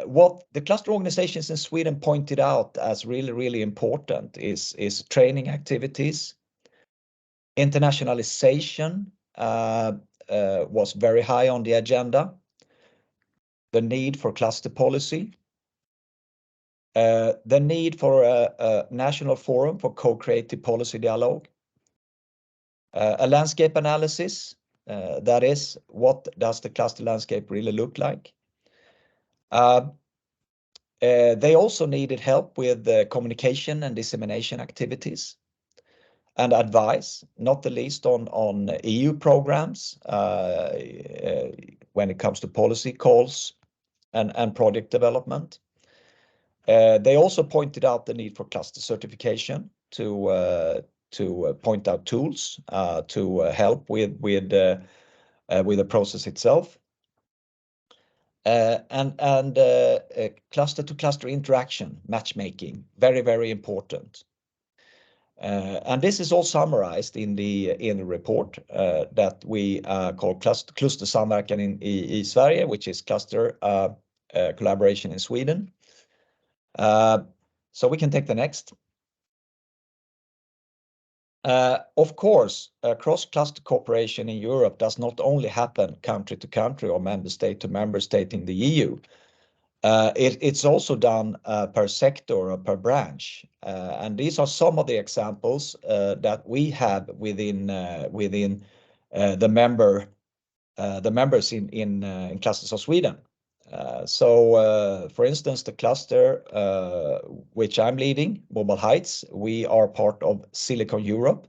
What the cluster organizations in Sweden pointed out as really important is training activities. Internationalization was very high on the agenda. The need for cluster policy. The need for a national forum for co-creative policy dialogue. A landscape analysis, that is, what does the cluster landscape really look like? They also needed help with communication and dissemination activities, and advice, not the least on EU programs when it comes to policy calls and project development. They also pointed out the need for cluster certification to point out tools to help with the process itself. And cluster-to-cluster interaction, matchmaking, very important. And this is all summarized in the report that we call Klustersamverkan i Sverige, which is cluster collaboration in Sweden. So we can take the next. Of course, cross-cluster cooperation in Europe does not only happen country to country or member state to member state in the EU. It's also done per sector or per branch. And these are some of the examples that we have within the member the members in clusters of Sweden. So, for instance, the cluster which I'm leading, Mobile Heights, we are part of Silicon Europe,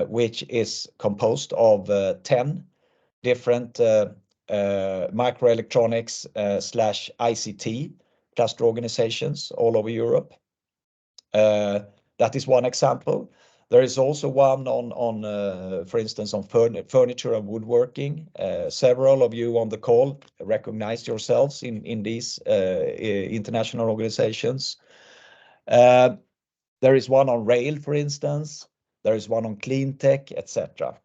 which is composed of 10 different microelectronics slash ICT cluster organizations all over Europe. That is one example. There is also one on for instance, on furniture and woodworking. Several of you on the call recognize yourselves in these international organizations. There is one on rail, for instance. There is one on clean tech, etc.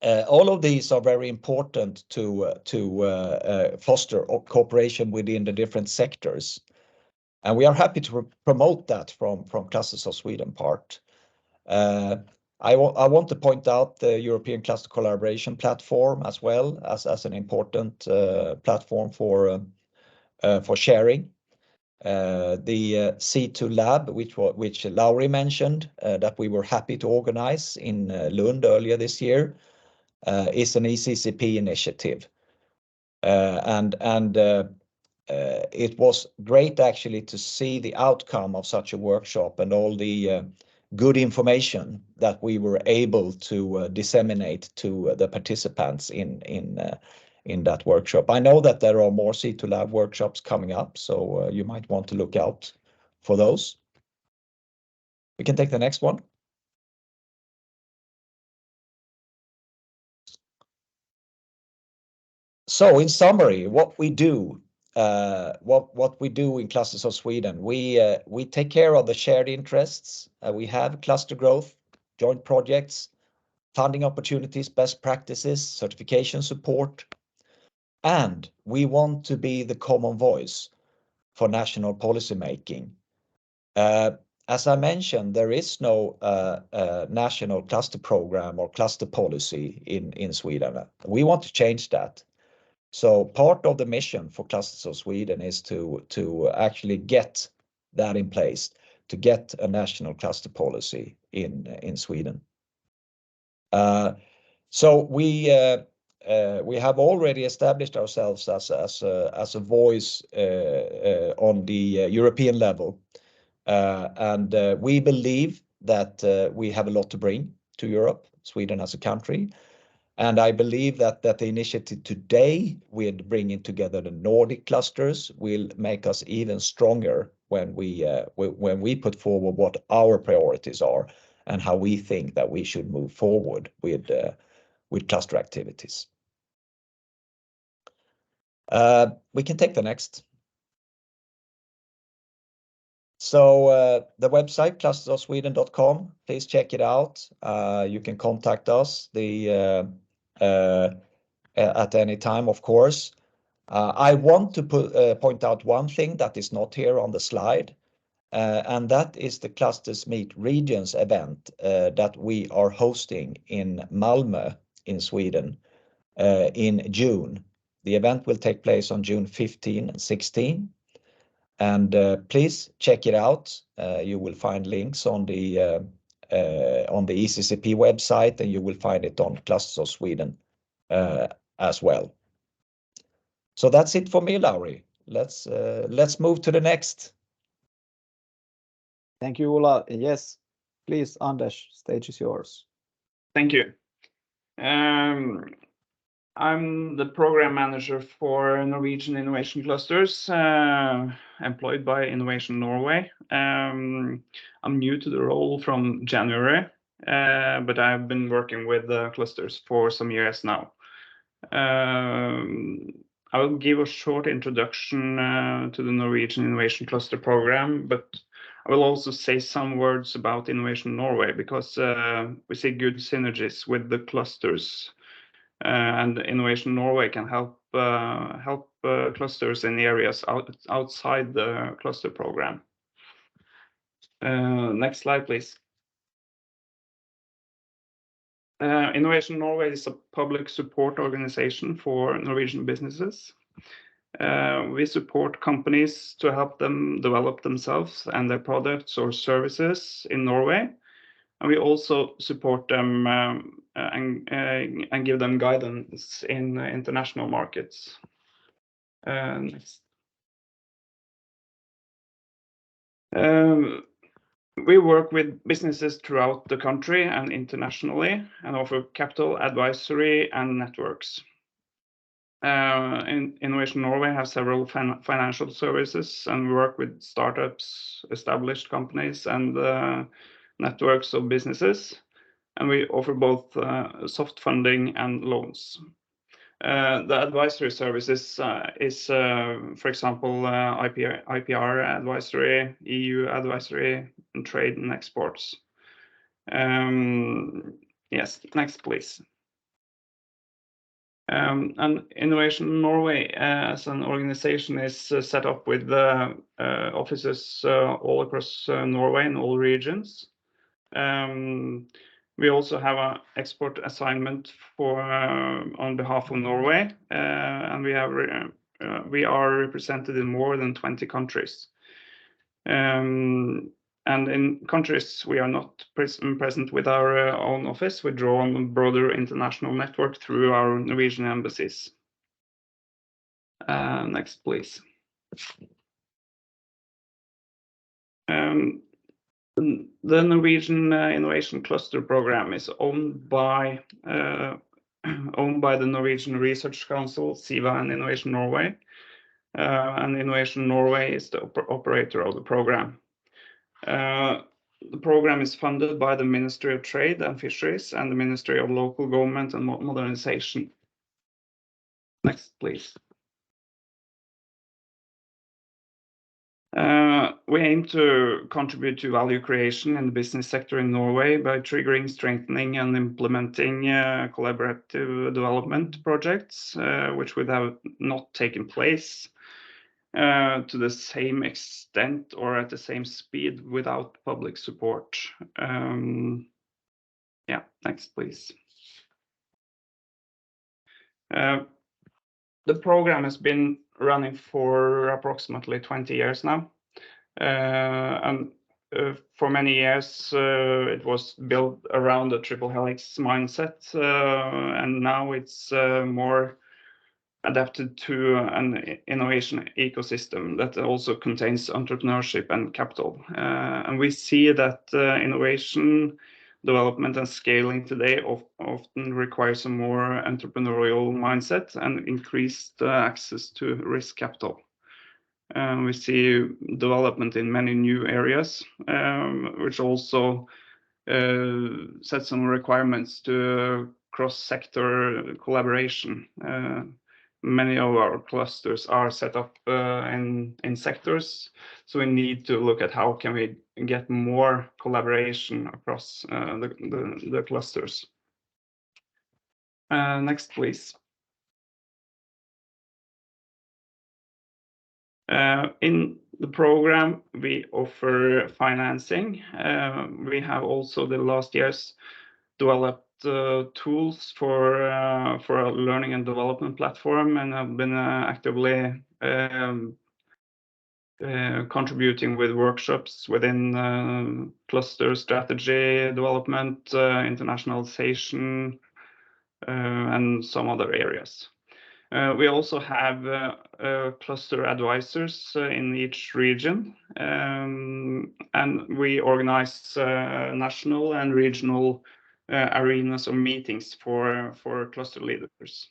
All of these are very important to foster cooperation within the different sectors. And we are happy to promote that from Clusters of Sweden part. I want to point out the European Cluster Collaboration Platform as well as an important platform for sharing. The C2 Lab, which Lauri mentioned, that we were happy to organize in Lund earlier this year, is an ECCP initiative. It was great actually to see the outcome of such a workshop and all the good information that we were able to disseminate to the participants in that workshop. I know that there are more C2 Lab workshops coming up, so you might want to look out for those. We can take the next one. So in summary, what we do in Clusters of Sweden, we take care of the shared interests. We have cluster growth, joint projects, funding opportunities, best practices, certification support, and we want to be the common voice for national policy making. As I mentioned, there is no national cluster program or cluster policy in Sweden. We want to change that. So part of the mission for Clusters of Sweden is to actually get that in place, to get a national cluster policy in Sweden. So we have already established ourselves as a voice on the European level, and we believe that we have a lot to bring to Europe, Sweden as a country. And I believe that the initiative today with bringing together the Nordic clusters will make us even stronger when we put forward what our priorities are and how we think that we should move forward with cluster activities. We can take the next. So the website clustersofsweden.com, please check it out. You can contact us at any time, of course. I want to point out one thing that is not here on the slide, and that is the Clusters Meet Regions event that we are hosting in Malmö in Sweden in June. The event will take place on June 15 and 16. And please check it out. You will find links on the ECCP website, and you will find it on Clusters of Sweden as well. So that's it for me, Lauri. Let's move to the next. Thank you, Ola. Yes, please, Anders, stage is yours. Thank you. I'm the program manager for Norwegian Innovation Clusters, employed by Innovation Norway. I'm new to the role from January, but I've been working with clusters for some years now. I will give a short introduction to the Norwegian Innovation Cluster program, but I will also say some words about Innovation Norway because we see good synergies with the clusters. And Innovation Norway can help clusters in areas outside the cluster program. Next slide, please. Innovation Norway is a public support organization for Norwegian businesses. We support companies to help them develop themselves and their products or services in Norway. And we also support them and give them guidance in international markets. Next. We work with businesses throughout the country and internationally, and offer capital, advisory, and networks. Innovation Norway has several financial services, and we work with startups, established companies, and networks of businesses. And we offer both soft funding and loans. The advisory services is, for example, IPR advisory, EU advisory, and trade and exports. Yes, next, please. And Innovation Norway as an organization is set up with offices all across Norway in all regions. We also have an export assignment for on behalf of Norway, and we are represented in more than 20 countries. And in countries we are not present with our own office, we draw on a broader international network through our Norwegian embassies. Next, please. The Norwegian Innovation Cluster Program is owned by the Norwegian Research Council, SIVA, and Innovation Norway. And Innovation Norway is the operator of the program. The program is funded by the Ministry of Trade and Fisheries and the Ministry of Local Government and Modernization. Next, please. We aim to contribute to value creation in the business sector in Norway by triggering, strengthening, and implementing collaborative development projects, which would have not taken place to the same extent or at the same speed without public support. Yeah, next, please. The program has been running for approximately 20 years now. And for many years, it was built around the triple helix mindset, and now it's more adapted to an innovation ecosystem that also contains entrepreneurship and capital. And we see that innovation, development, and scaling today often requires a more entrepreneurial mindset and increased access to risk capital. We see development in many new areas, which also set some requirements to cross-sector collaboration. Many of our clusters are set up in sectors, so we need to look at how can we get more collaboration across the clusters. Next, please. In the program, we offer financing. We have also the last years developed tools for a learning and development platform, and have been actively contributing with workshops within cluster strategy development, internationalization, and some other areas. We also have cluster advisors in each region, and we organize national and regional arenas or meetings for cluster leaders.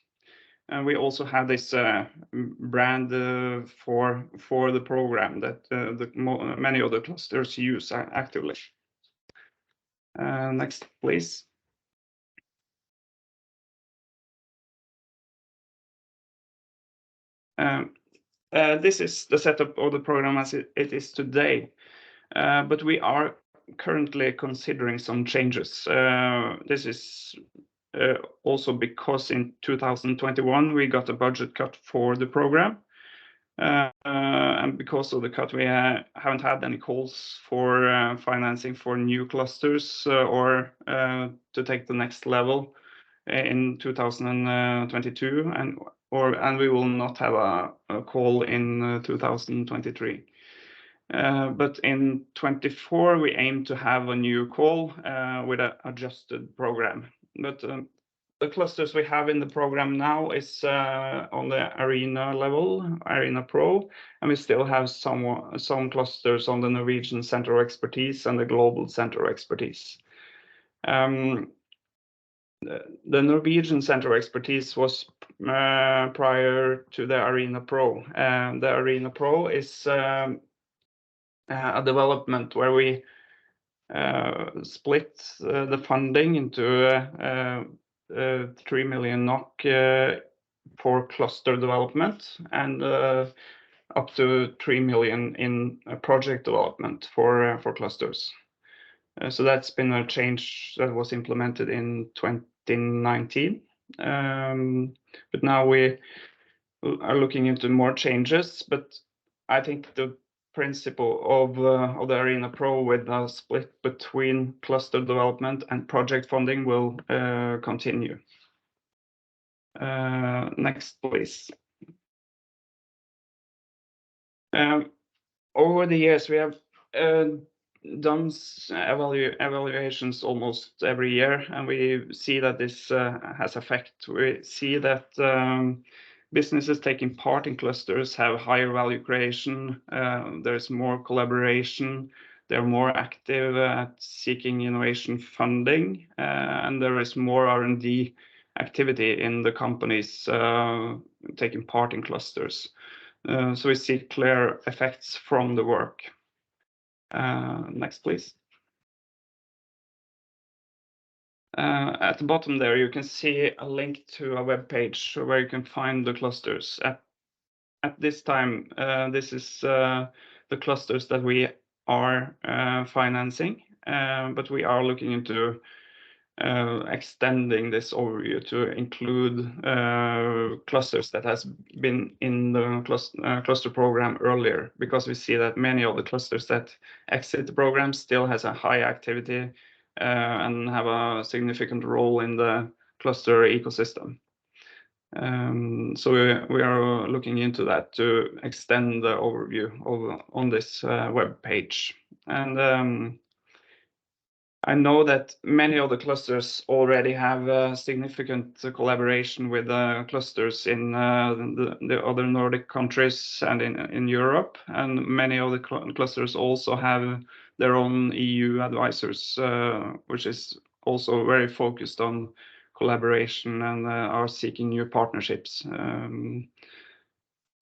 And we also have this brand for the program that many other clusters use actively. Next, please. This is the setup of the program as it is today, but we are currently considering some changes. This is also because in 2021 we got a budget cut for the program, and because of the cut we haven't had any calls for financing for new clusters or to take the next level in 2022, and we will not have a call in 2023. But in 24 we aim to have a new call with an adjusted program. but the clusters we have in the program now is on the arena level, Arena Pro, and we still have some clusters on the Norwegian Center of Expertise and the Global Center of Expertise. The Norwegian Center of Expertise was prior to the Arena Pro. The Arena Pro is a development where we split the funding into 3 million NOK for cluster development and up to 3 million in project development for clusters. So that's been a change that was implemented in 2019. But now we are looking into more changes, but I think the principle of the Arena Pro with a split between cluster development and project funding will continue. Next, please. Over the years, we have done evaluations almost every year, and we see that this has effect. We see that businesses taking part in clusters have higher value creation, there's more collaboration, they're more active at seeking innovation funding, and there is more R&D activity in the companies taking part in clusters. So we see clear effects from the work. Next, please. At the bottom there, you can see a link to a web page where you can find the clusters. At this time, this is the clusters that we are financing, but we are looking into extending this overview to include clusters that has been in the cluster program earlier, because we see that many of the clusters that exit the program still has a high activity and have a significant role in the cluster ecosystem. So we are looking into that to extend the overview on this web page. And I know that many of the clusters already have significant collaboration with clusters in the other Nordic countries and in Europe, and many of the clusters also have their own EU advisors, which is also very focused on collaboration and are seeking new partnerships.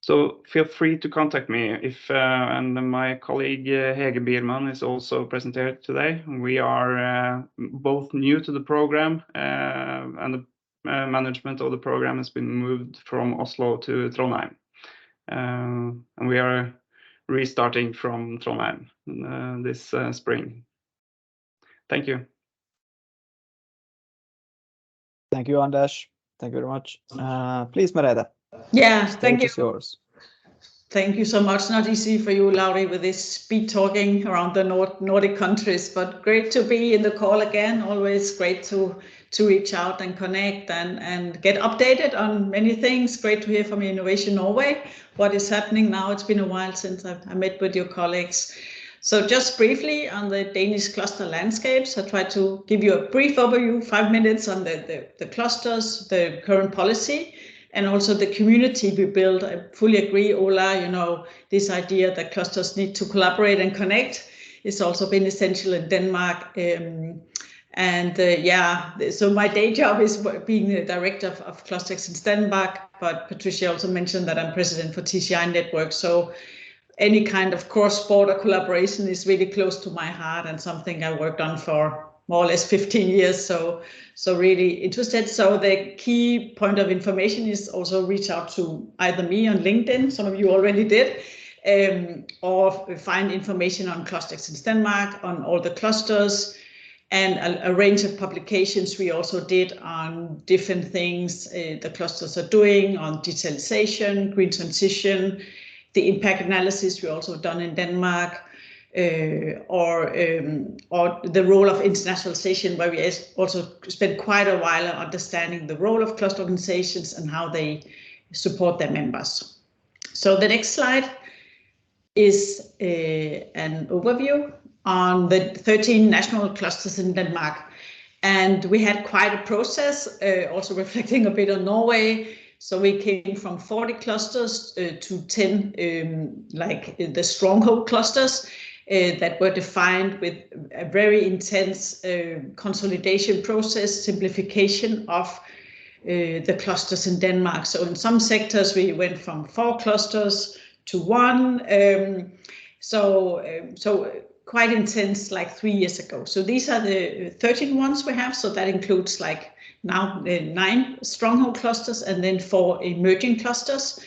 So feel free to contact me if, and my colleague Hege Biermann is also present here today. We are both new to the program, and the management of the program has been moved from Oslo to Trondheim. And we are restarting from Trondheim this spring. Thank you. Thank you, Anders. Thank you very much. Please, Merete. Yeah, thank you. Stage is yours. Thank you so much. Not easy for you, Lauri, with this speed talking around the Nordic countries, but great to be in the call again. Always great to reach out and connect and get updated on many things. Great to hear from Innovation Norway, what is happening now. It's been a while since I met with your colleagues. So just briefly on the Danish cluster landscapes, I try to give you a brief overview, 5 minutes on the clusters, the current policy, and also the community we build. I fully agree, Ola, this idea that clusters need to collaborate and connect is also been essential in Denmark. So my day job is being the director of Cluster Excellence Denmark, but Patricia also mentioned that I'm president for TCI Network. So any kind of cross-border collaboration is really close to my heart and something I worked on for more or less 15 years. So really interested. So the key point of information is also reach out to either me on LinkedIn, some of you already did, or find information on Cluster Excellence Denmark, on all the clusters, and a range of publications we also did on different things the clusters are doing on digitalization, green transition, the impact analysis we also done in Denmark, or the role of internationalization, where we also spent quite a while understanding the role of cluster organizations and how they support their members. So the next slide is an overview on the 13 national clusters in Denmark. And we had quite a process, also reflecting a bit on Norway. So we came from 40 clusters to 10, like the stronghold clusters that were defined with a very intense consolidation process, simplification of the clusters in Denmark. So in some sectors, we went from 4 clusters to 1. So quite intense, like 3 years ago. So these are the 13 ones we have. So that includes like now 9 stronghold clusters and then 4 emerging clusters.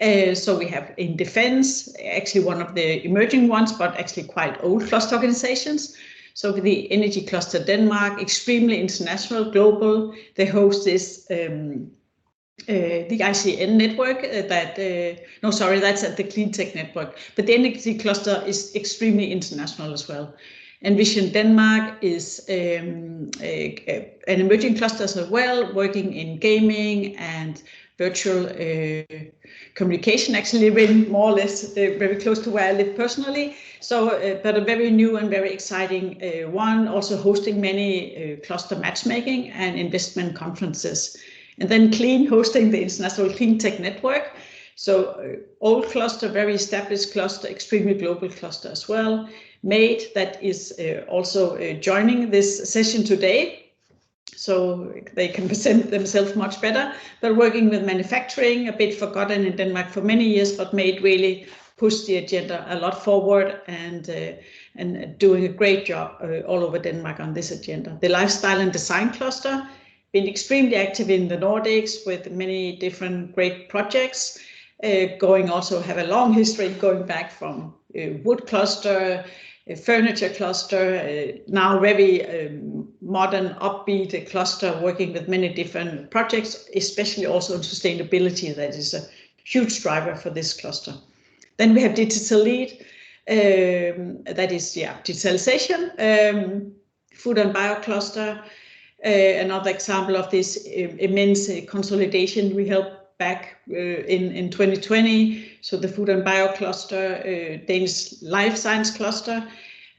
So we have in defense, actually one of the emerging ones, but actually quite old cluster organizations. So the energy cluster Denmark, extremely international, global. They host this the ICN network that's at the clean tech network, but the energy cluster is extremely international as well. And Vision Denmark is an emerging cluster as well, working in gaming and virtual communication, actually living more or less very close to where I live personally. So, but a very new and very exciting one, also hosting many cluster matchmaking and investment conferences. And then Clean hosting the International Clean Tech Network. So old cluster, very established cluster, extremely global cluster as well. Made that is also joining this session today. So they can present themselves much better. They're working with manufacturing, a bit forgotten in Denmark for many years, but Made really pushed the agenda a lot forward and doing a great job all over Denmark on this agenda. The Lifestyle and Design Cluster, been extremely active in the Nordics with many different great projects, also have a long history going back from wood cluster, furniture cluster, now very modern upbeat cluster working with many different projects, especially also in sustainability. That is a huge driver for this cluster. Then we have Digital Lead, that is digitalization, food and bio cluster. Another example of this immense consolidation we helped back in 2020. So the food and bio cluster, Danish life science cluster,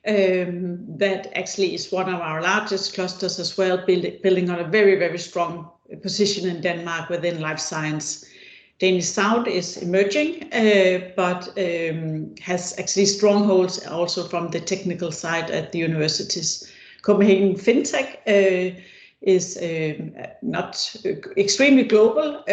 that actually is one of our largest clusters as well, building on a very, very strong position in Denmark within life science. Danish South is emerging, but has actually strongholds also from the technical side at the universities. Copenhagen FinTech is not extremely global,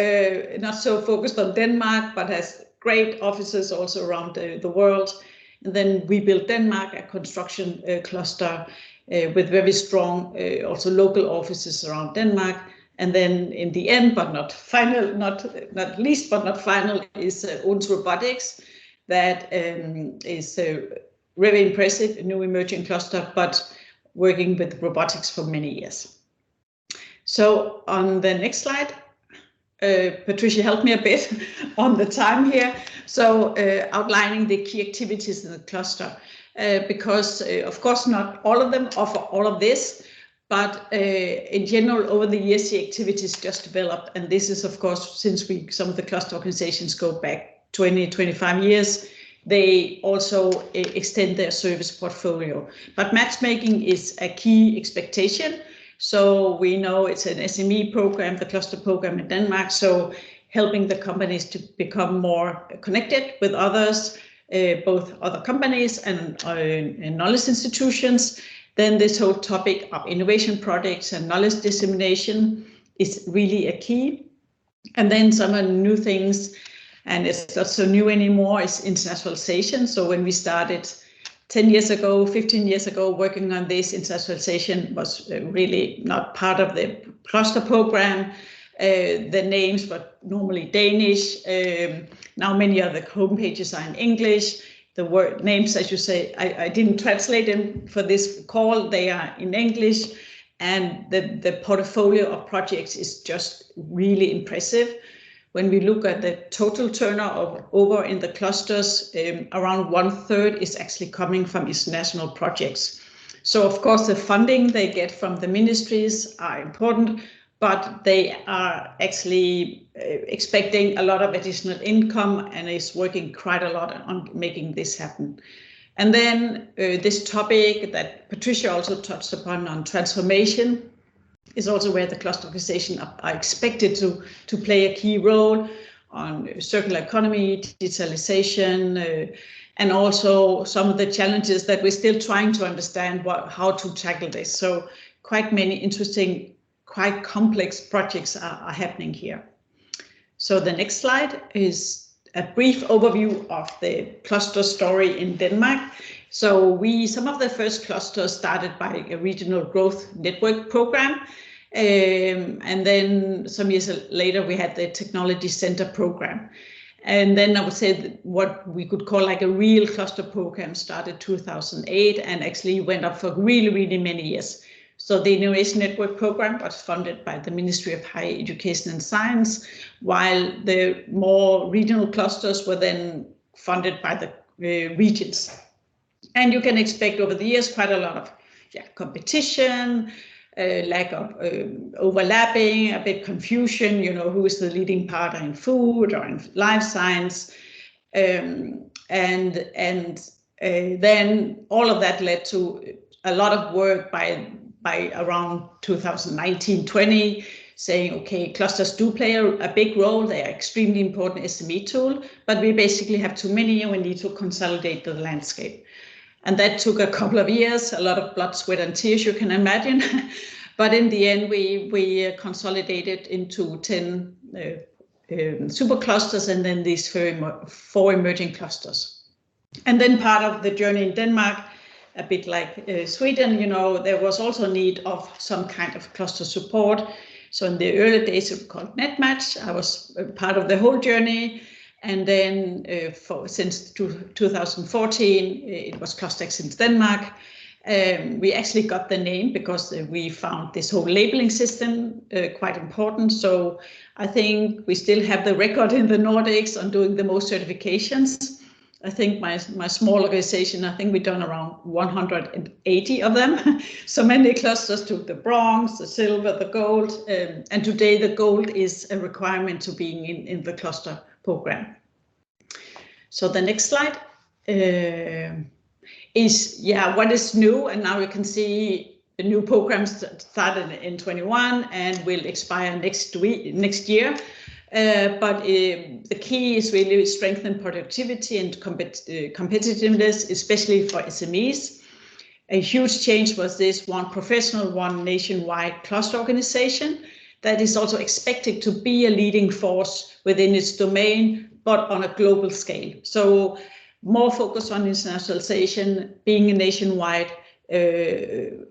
not so focused on Denmark, but has great offices also around the world. And then We Build Denmark, a construction cluster with very strong also local offices around Denmark. And then in the end, but not final, not least, but not final, is Odense Robotics. That is very impressive, a new emerging cluster, but working with robotics for many years. So on the next slide, Patricia, help me a bit on the time here. So outlining the key activities in the cluster, because of course not all of them offer all of this, but in general over the years the activities just developed, and this is of course since some of the cluster organizations go back 20-25 years. They also extend their service portfolio. But matchmaking is a key expectation. So we know it's an SME program, the cluster program in Denmark. So helping the companies to become more connected with others, both other companies and knowledge institutions. Then this whole topic of innovation projects and knowledge dissemination is really a key. And then some of the new things, and it's not so new anymore, is internationalization. So when we started 10 years ago, 15 years ago, working on this, internationalization was really not part of the cluster program. The names were normally Danish. Now many of the homepages are in English. The word names, as you say, I didn't translate them for this call. They are in English. And the portfolio of projects is just really impressive. When we look at the total turnover over in the clusters, around 1/3 is actually coming from international projects. So of course the funding they get from the ministries are important, but they are actually expecting a lot of additional income and is working quite a lot on making this happen. And then this topic that Patricia also touched upon on transformation is also where the cluster organizations are expected to play a key role on circular economy, digitalization, and also some of the challenges that we're still trying to understand how to tackle this. So quite many interesting, quite complex projects are happening here. So the next slide is a brief overview of the cluster story in Denmark. So some of the first clusters started by a regional growth network program. And then some years later, we had the technology center program. And then I would say that what we could call like a real cluster program started 2008 and actually went up for really, really many years. So the Innovation Network program was funded by the Ministry of Higher Education and Science, while the more regional clusters were then funded by the regions. And you can expect over the years quite a lot of competition, lack of overlapping, a bit confusion, who is the leading partner in food or in life science. And then all of that led to a lot of work by around 2019-20, saying, okay, clusters do play a big role. They are extremely important SME tool, but we basically have too many and we need to consolidate the landscape. And that took a couple of years, a lot of blood, sweat and tears, you can imagine. But in the end, we consolidated into 10 super clusters and then these 4 emerging clusters. And then part of the journey in Denmark, a bit like Sweden, there was also a need of some kind of cluster support. So in the early days, it was called NetMatch. I was part of the whole journey. And then since 2014, it was Clustex in Denmark. We actually got the name because we found this whole labeling system quite important. So I think we still have the record in the Nordics on doing the most certifications. I think my small organization, I think we've done around 180 of them. So many clusters took the bronze, the silver, the gold. And today the gold is a requirement to being in the cluster program. So the next slide is what is new, and now you can see the new programs started in 21 and will expire next year. But the key is really strengthen productivity and competitiveness, especially for SMEs. A huge change was this one professional, one nationwide cluster organization that is also expected to be a leading force within its domain, but on a global scale. So more focus on internationalization, being a nationwide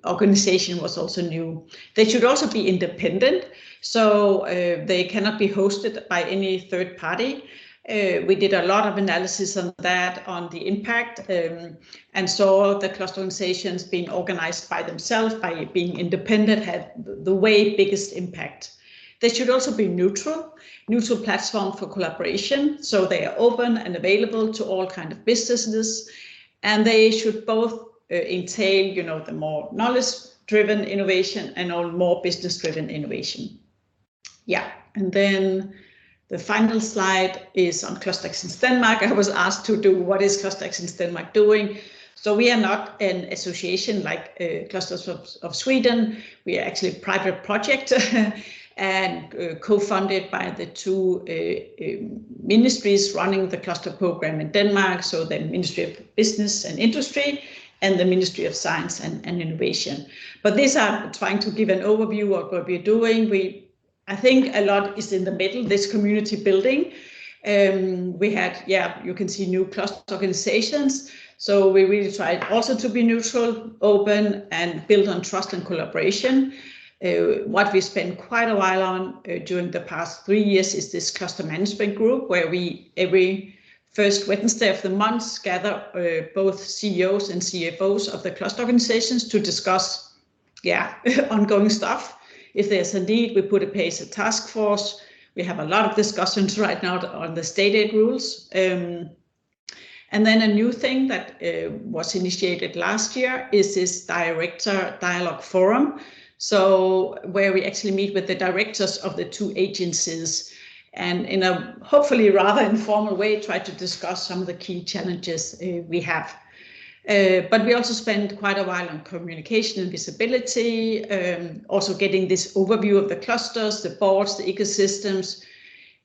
organization was also new. They should also be independent, so they cannot be hosted by any third party. We did a lot of analysis on that, on the impact, and saw the cluster organizations being organized by themselves, by being independent, had the way biggest impact. They should also be neutral platform for collaboration, so they are open and available to all kinds of businesses, and they should both entail, the more knowledge-driven innovation and all more business-driven innovation. Yeah, and then the final slide is on Clustex in Denmark. I was asked to do what is Clustex in Denmark doing. So we are not an association like Clusters of Sweden. We are actually a private project and co-funded by the 2 ministries running the cluster program in Denmark. So the Ministry of Business and Industry and the Ministry of Science and Innovation. But these are trying to give an overview of what we're doing. I think a lot is in the middle, this community building. We had, you can see new cluster organizations. So we really tried also to be neutral, open, and build on trust and collaboration. What we spent quite a while on during the past 3 years is this cluster management group, where we every first Wednesday of the month gather both CEOs and CFOs of the cluster organizations to discuss ongoing stuff. If there's a need, we put in place a task force. We have a lot of discussions right now on the state aid rules. And then a new thing that was initiated last year is this Director Dialogue Forum. So where we actually meet with the directors of the 2 agencies and in a hopefully rather informal way try to discuss some of the key challenges we have. But we also spent quite a while on communication and visibility, also getting this overview of the clusters, the boards, the ecosystems.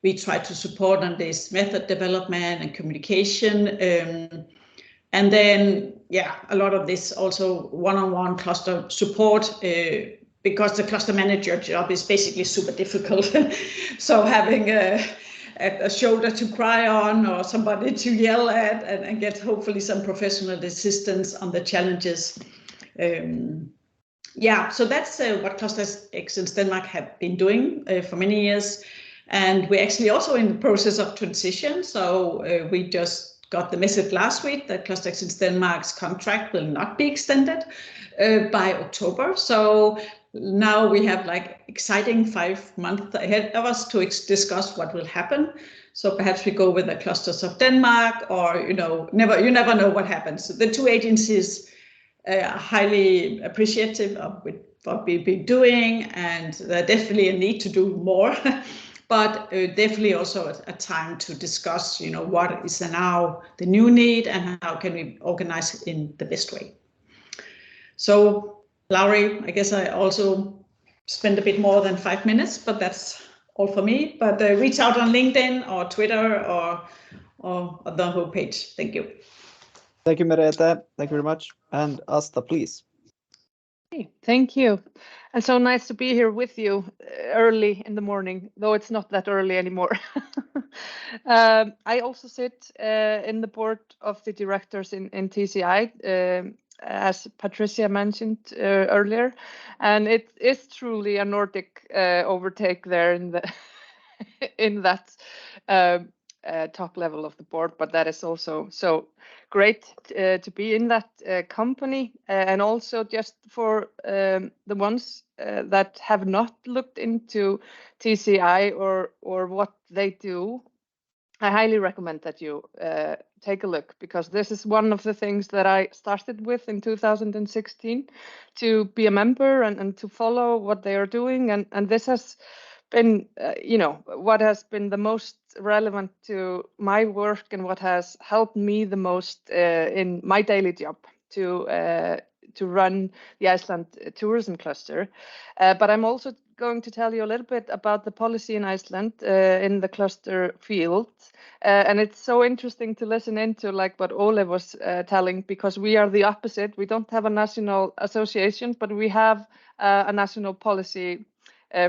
We try to support on this method development and communication. And then, yeah, a lot of this also one-on-one cluster support, because the cluster manager job is basically super difficult. So having a shoulder to cry on or somebody to yell at and get hopefully some professional assistance on the challenges. Yeah, so that's what Clusters Excellence Denmark have been doing for many years. And we're actually also in the process of transition. So we just got the message last week that Cluster Excellence Denmark's contract will not be extended by October. So now we have like exciting 5 months ahead of us to discuss what will happen. So perhaps we go with the Clusters of Denmark, or you never know what happens. The two agencies are highly appreciative of what we've been doing, and there's definitely a need to do more. But definitely also a time to discuss, what is now the new need and how can we organize it in the best way. So, Lauri, I guess I also spent a bit more than 5 minutes, but that's all for me. But reach out on LinkedIn or Twitter or the homepage. Thank you. Thank you, Merete. Thank you very much. And Ásta, please. Thank you. And so nice to be here with you early in the morning, though it's not that early anymore. I also sit in the board of the directors in TCI, as Patricia mentioned earlier, and it is truly a Nordic overtake there in the in that top level of the board, but that is also so great to be in that company. And also just for the ones that have not looked into TCI or what they do, I highly recommend that you take a look, because this is one of the things that I started with in 2016 to be a member and to follow what they are doing. And this has been, what has been the most relevant to my work and what has helped me the most in my daily job to run the Iceland tourism cluster. But I'm also going to tell you a little bit about the policy in Iceland in the cluster field. And it's so interesting to listen into like what Ole was telling, because we are the opposite. We don't have a national association, but we have a national policy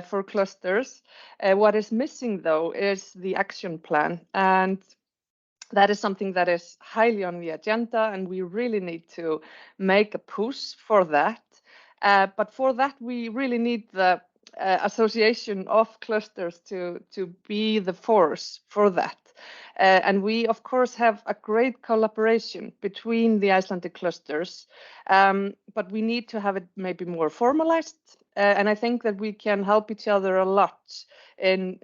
for clusters. What is missing, though, is the action plan. And that is something that is highly on the agenda, and we really need to make a push for that. But for that, we really need the association of clusters to be the force for that. And we, of course, have a great collaboration between the Icelandic clusters, but we need to have it maybe more formalized. And I think that we can help each other a lot in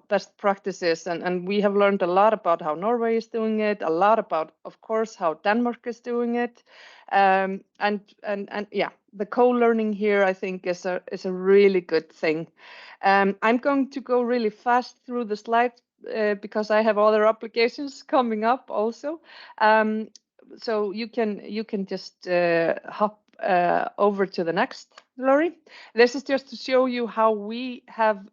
best practices. And we have learned a lot about how Norway is doing it, a lot about, of course, how Denmark is doing it. And yeah, the co-learning here, I think, is a really good thing. I'm going to go really fast through the slides because I have other obligations coming up also. So you can just hop over to the next, Lauri. This is just to show you how we have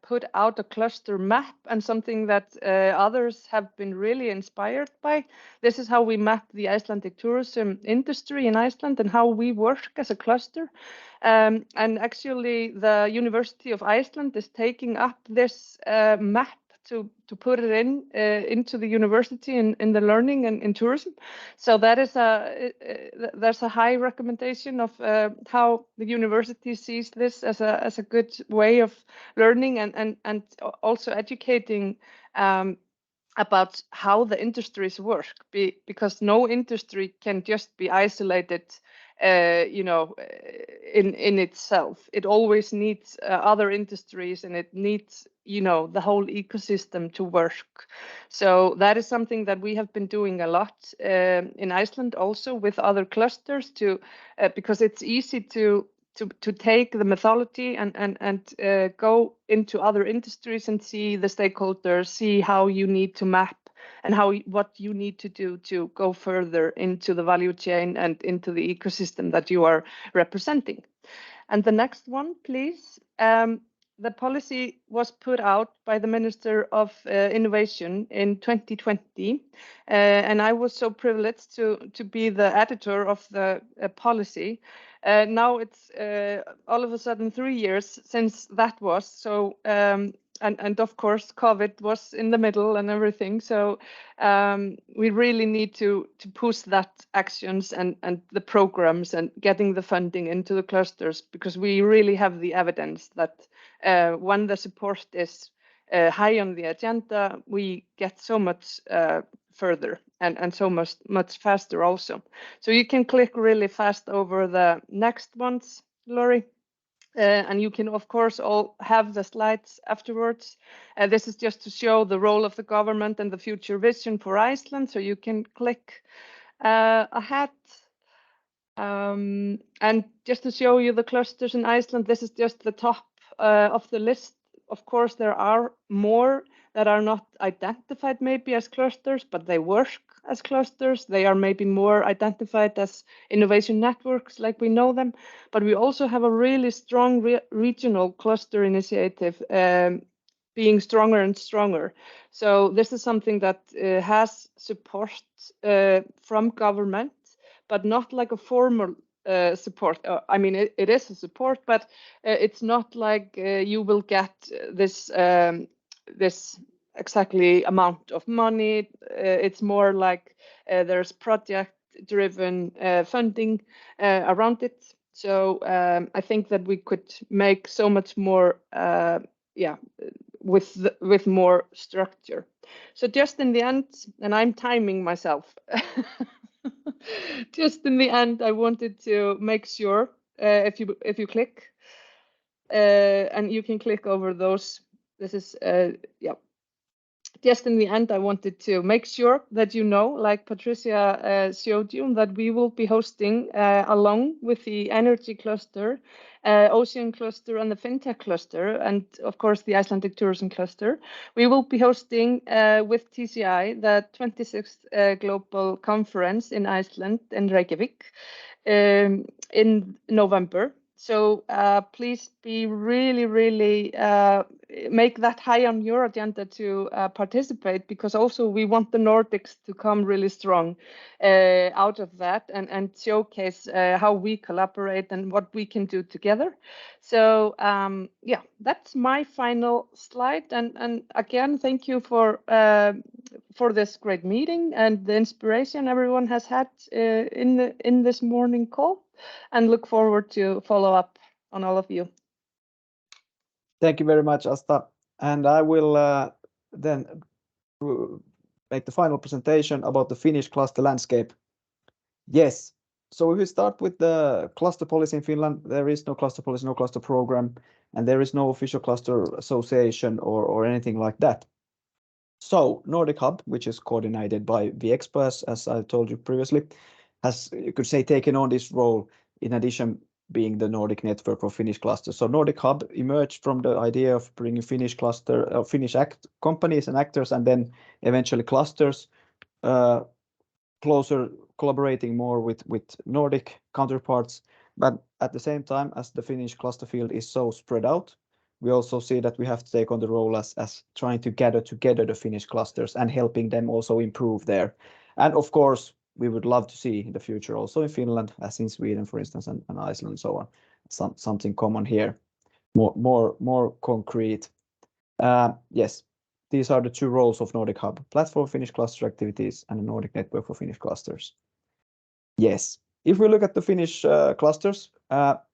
put out a cluster map, and something that others have been really inspired by. This is how we map the Icelandic tourism industry in Iceland and how we work as a cluster. And actually the University of Iceland is taking up this map to put it into the university in the learning and in tourism. So that is there's a high recommendation of how the university sees this as a good way of learning and also educating about how the industries work, because no industry can just be isolated in itself. It always needs other industries, and it needs the whole ecosystem to work. So that is something that we have been doing a lot in Iceland, also with other clusters, because it's easy to take the methodology and go into other industries and see the stakeholders, see how you need to map and what you need to do to go further into the value chain and into the ecosystem that you are representing. And the next one, please. The policy was put out by the Minister of Innovation in 2020, and I was so privileged to be the editor of the policy. Now it's all of a sudden 3 years since that was, so and of course COVID was in the middle and everything, so we really need to push that actions and the programs and getting the funding into the clusters, because we really have the evidence that when the support is high on the agenda, we get so much further and so much faster also. So you can click really fast over the next ones, Lauri. And you can, of course, all have the slides afterwards. This is just to show the role of the government and the future vision for Iceland. So you can click ahead. And just to show you the clusters in Iceland, this is just the top of the list. Of course, there are more that are not identified maybe as clusters, but they work as clusters. They are maybe more identified as innovation networks like we know them, but we also have a really strong regional cluster initiative being stronger and stronger. So this is something that has support from government, but not like a formal support. I mean, it is a support, but it's not like you will get this this exactly amount of money. It's more like there's project-driven funding around it. So I think that we could make so much more, with more structure. So just in the end, and I'm timing myself. Just in the end, I wanted to make sure if you click, and you can click over those. This is Just in the end, I wanted to make sure that you know, like Patricia showed you, that we will be hosting along with the energy cluster, ocean cluster, and the fintech cluster, and of course the Icelandic tourism cluster. We will be hosting with TCI the 26th global conference in Iceland in Reykjavik in November. So please be really make that high on your agenda to participate, because also we want the Nordics to come really strong out of that and showcase how we collaborate and what we can do together. So that's my final slide. And again, thank you for this great meeting and the inspiration everyone has had in this morning call, and look forward to follow up on all of you. Thank you very much, Ásta. And I will then make the final presentation about the Finnish cluster landscape. Yes, so if we start with the cluster policy in Finland, there is no cluster policy, no cluster program, and there is no official cluster association or anything like that. So NordicHub, which is coordinated by Viexpo, as I told you previously, has, you could say, taken on this role in addition being the Nordic network for Finnish clusters. So NordicHub emerged from the idea of bringing Finnish cluster, Finnish companies and actors, and then eventually clusters closer, collaborating more with Nordic counterparts. But at the same time, as the Finnish cluster field is so spread out, we also see that we have to take on the role as trying to gather together the Finnish clusters and helping them also improve there. And of course, we would love to see in the future also in Finland, as in Sweden, for instance, and Iceland and so on, something common here, more concrete. Yes, these are the two roles of NordicHub: platform for Finnish cluster activities and a Nordic network for Finnish clusters. Yes, if we look at the Finnish clusters,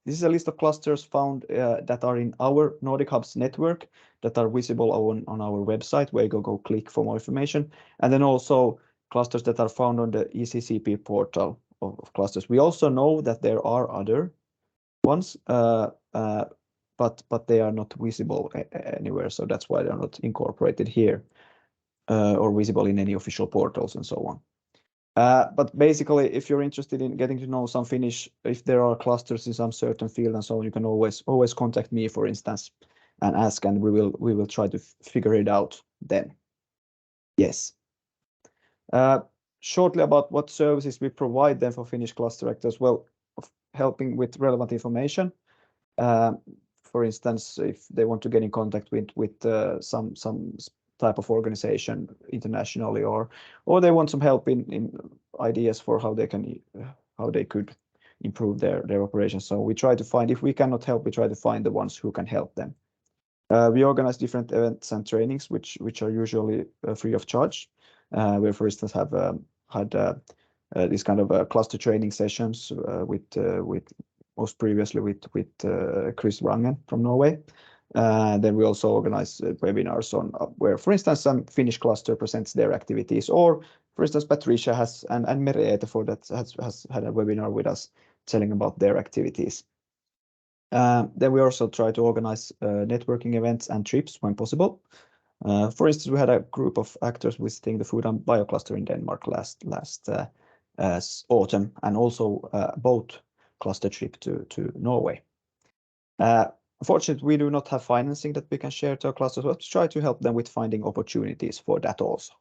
this is a list of clusters found that are in our NordicHub's network that are visible on our website, where you go click for more information, and then also clusters that are found on the ECCP portal of clusters. We also know that there are other ones, but they are not visible anywhere, so that's why they're not incorporated here or visible in any official portals and so on. But basically, if you're interested in getting to know some Finnish, if there are clusters in some certain field and so on, you can always contact me, for instance, and ask, and we will try to figure it out then. Yes. Shortly about what services we provide them for Finnish cluster actors. Well, of helping with relevant information. For instance, if they want to get in contact with some type of organization internationally, or they want some help in ideas for how they could improve their operations. So we try to find, if we cannot help, we try to find the ones who can help them. We organize different events and trainings, which are usually free of charge. We, for instance, have had these kind of cluster training sessions with most previously with Chris Rangen from Norway. Then we also organize webinars on where, for instance, some Finnish cluster presents their activities, or for instance, Patricia has and Merete for that has had a webinar with us telling about their activities. Then we also try to organize networking events and trips when possible. For instance, we had a group of actors visiting the food and biocluster in Denmark last autumn, and also boat cluster trip to Norway. Unfortunately, we do not have financing that we can share to our clusters, but try to help them with finding opportunities for that also.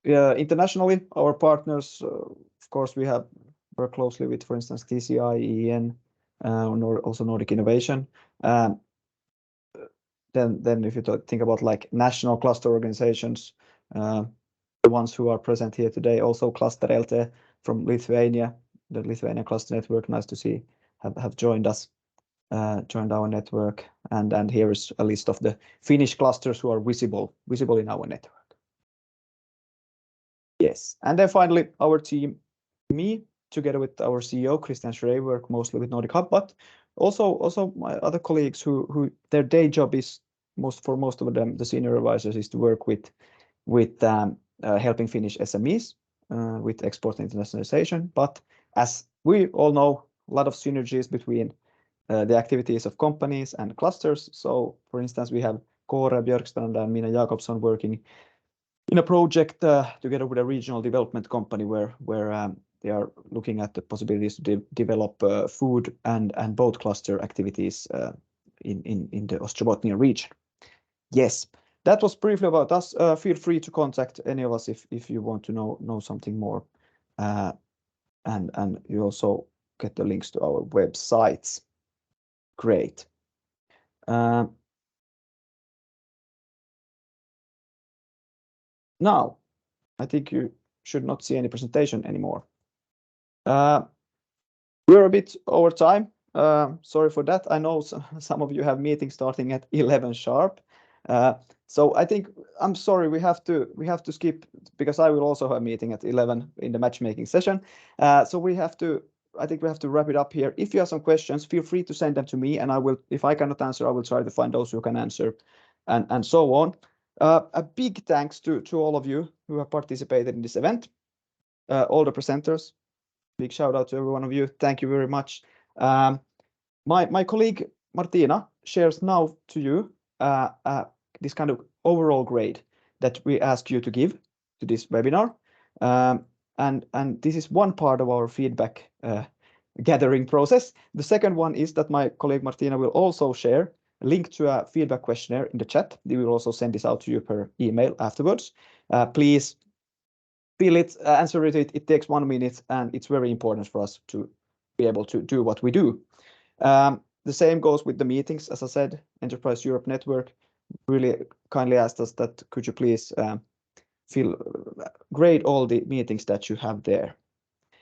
Internationally, our partners, of course, we have worked closely with, for instance, TCI, EN, also Nordic Innovation. Then if you think about like national cluster organizations, the ones who are present here today, also Cluster LT from Lithuania, the Lithuania Cluster Network, nice to see, have joined us, joined our network. And here is a list of the Finnish clusters who are visible in our network. Yes, and then finally, our team, me, together with our CEO, Kristín, work mostly with NordicHub, but also my other colleagues who their day job is, for most of them, the senior advisors, is to work with helping Finnish SMEs with export and internationalization. But as we all know, a lot of synergies between the activities of companies and clusters. So, for instance, we have Kåre Björkstrand and Mina Jakobsson working in a project together with a regional development company where they are looking at the possibilities to develop food and boat cluster activities in the Ostrobothnia region. Yes, that was briefly about us. Feel free to contact any of us if you want to know something more. And you also get the links to our websites. Great. Now, I think you should not see any presentation anymore. We're a bit over time. Sorry for that. I know some of you have meetings starting at 11 sharp. So I think, I'm sorry, we have to skip, because I will also have a meeting at 11 in the matchmaking session. So I think we have to wrap it up here. If you have some questions, feel free to send them to me, and I will, if I cannot answer, I will try to find those who can answer, and so on. A big thanks to all of you who have participated in this event, all the presenters. Big shout out to every one of you. Thank you very much. My colleague Martina shares now to you this kind of overall grade that we ask you to give to this webinar. And this is one part of our feedback gathering process. The second one is that my colleague Martina will also share a link to a feedback questionnaire in the chat. We will also send this out to you per email afterwards. Please fill it, answer it. It takes 1 minute, and it's very important for us to be able to do what we do. The same goes with the meetings. As I said, Enterprise Europe Network really kindly asked us that could you please grade all the meetings that you have there.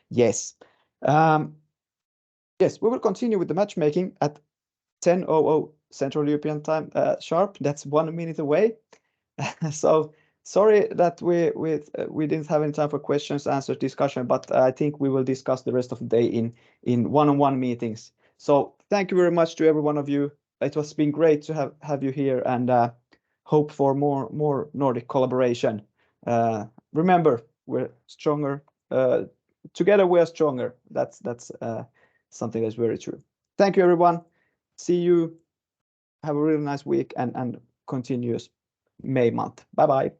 Yes. Yes, we will continue with the matchmaking at 10:00 Central European Time sharp. That's 1 minute away. So sorry that we didn't have any time for questions, answers, discussion, but I think we will discuss the rest of the day in one-on-one meetings. So thank you very much to every one of you. It has been great to have you here, and hope for more Nordic collaboration. Remember, we're stronger. Together we are stronger. That's something that's very true. Thank you, everyone. See you. Have a really nice week and continuous May month. Bye-bye.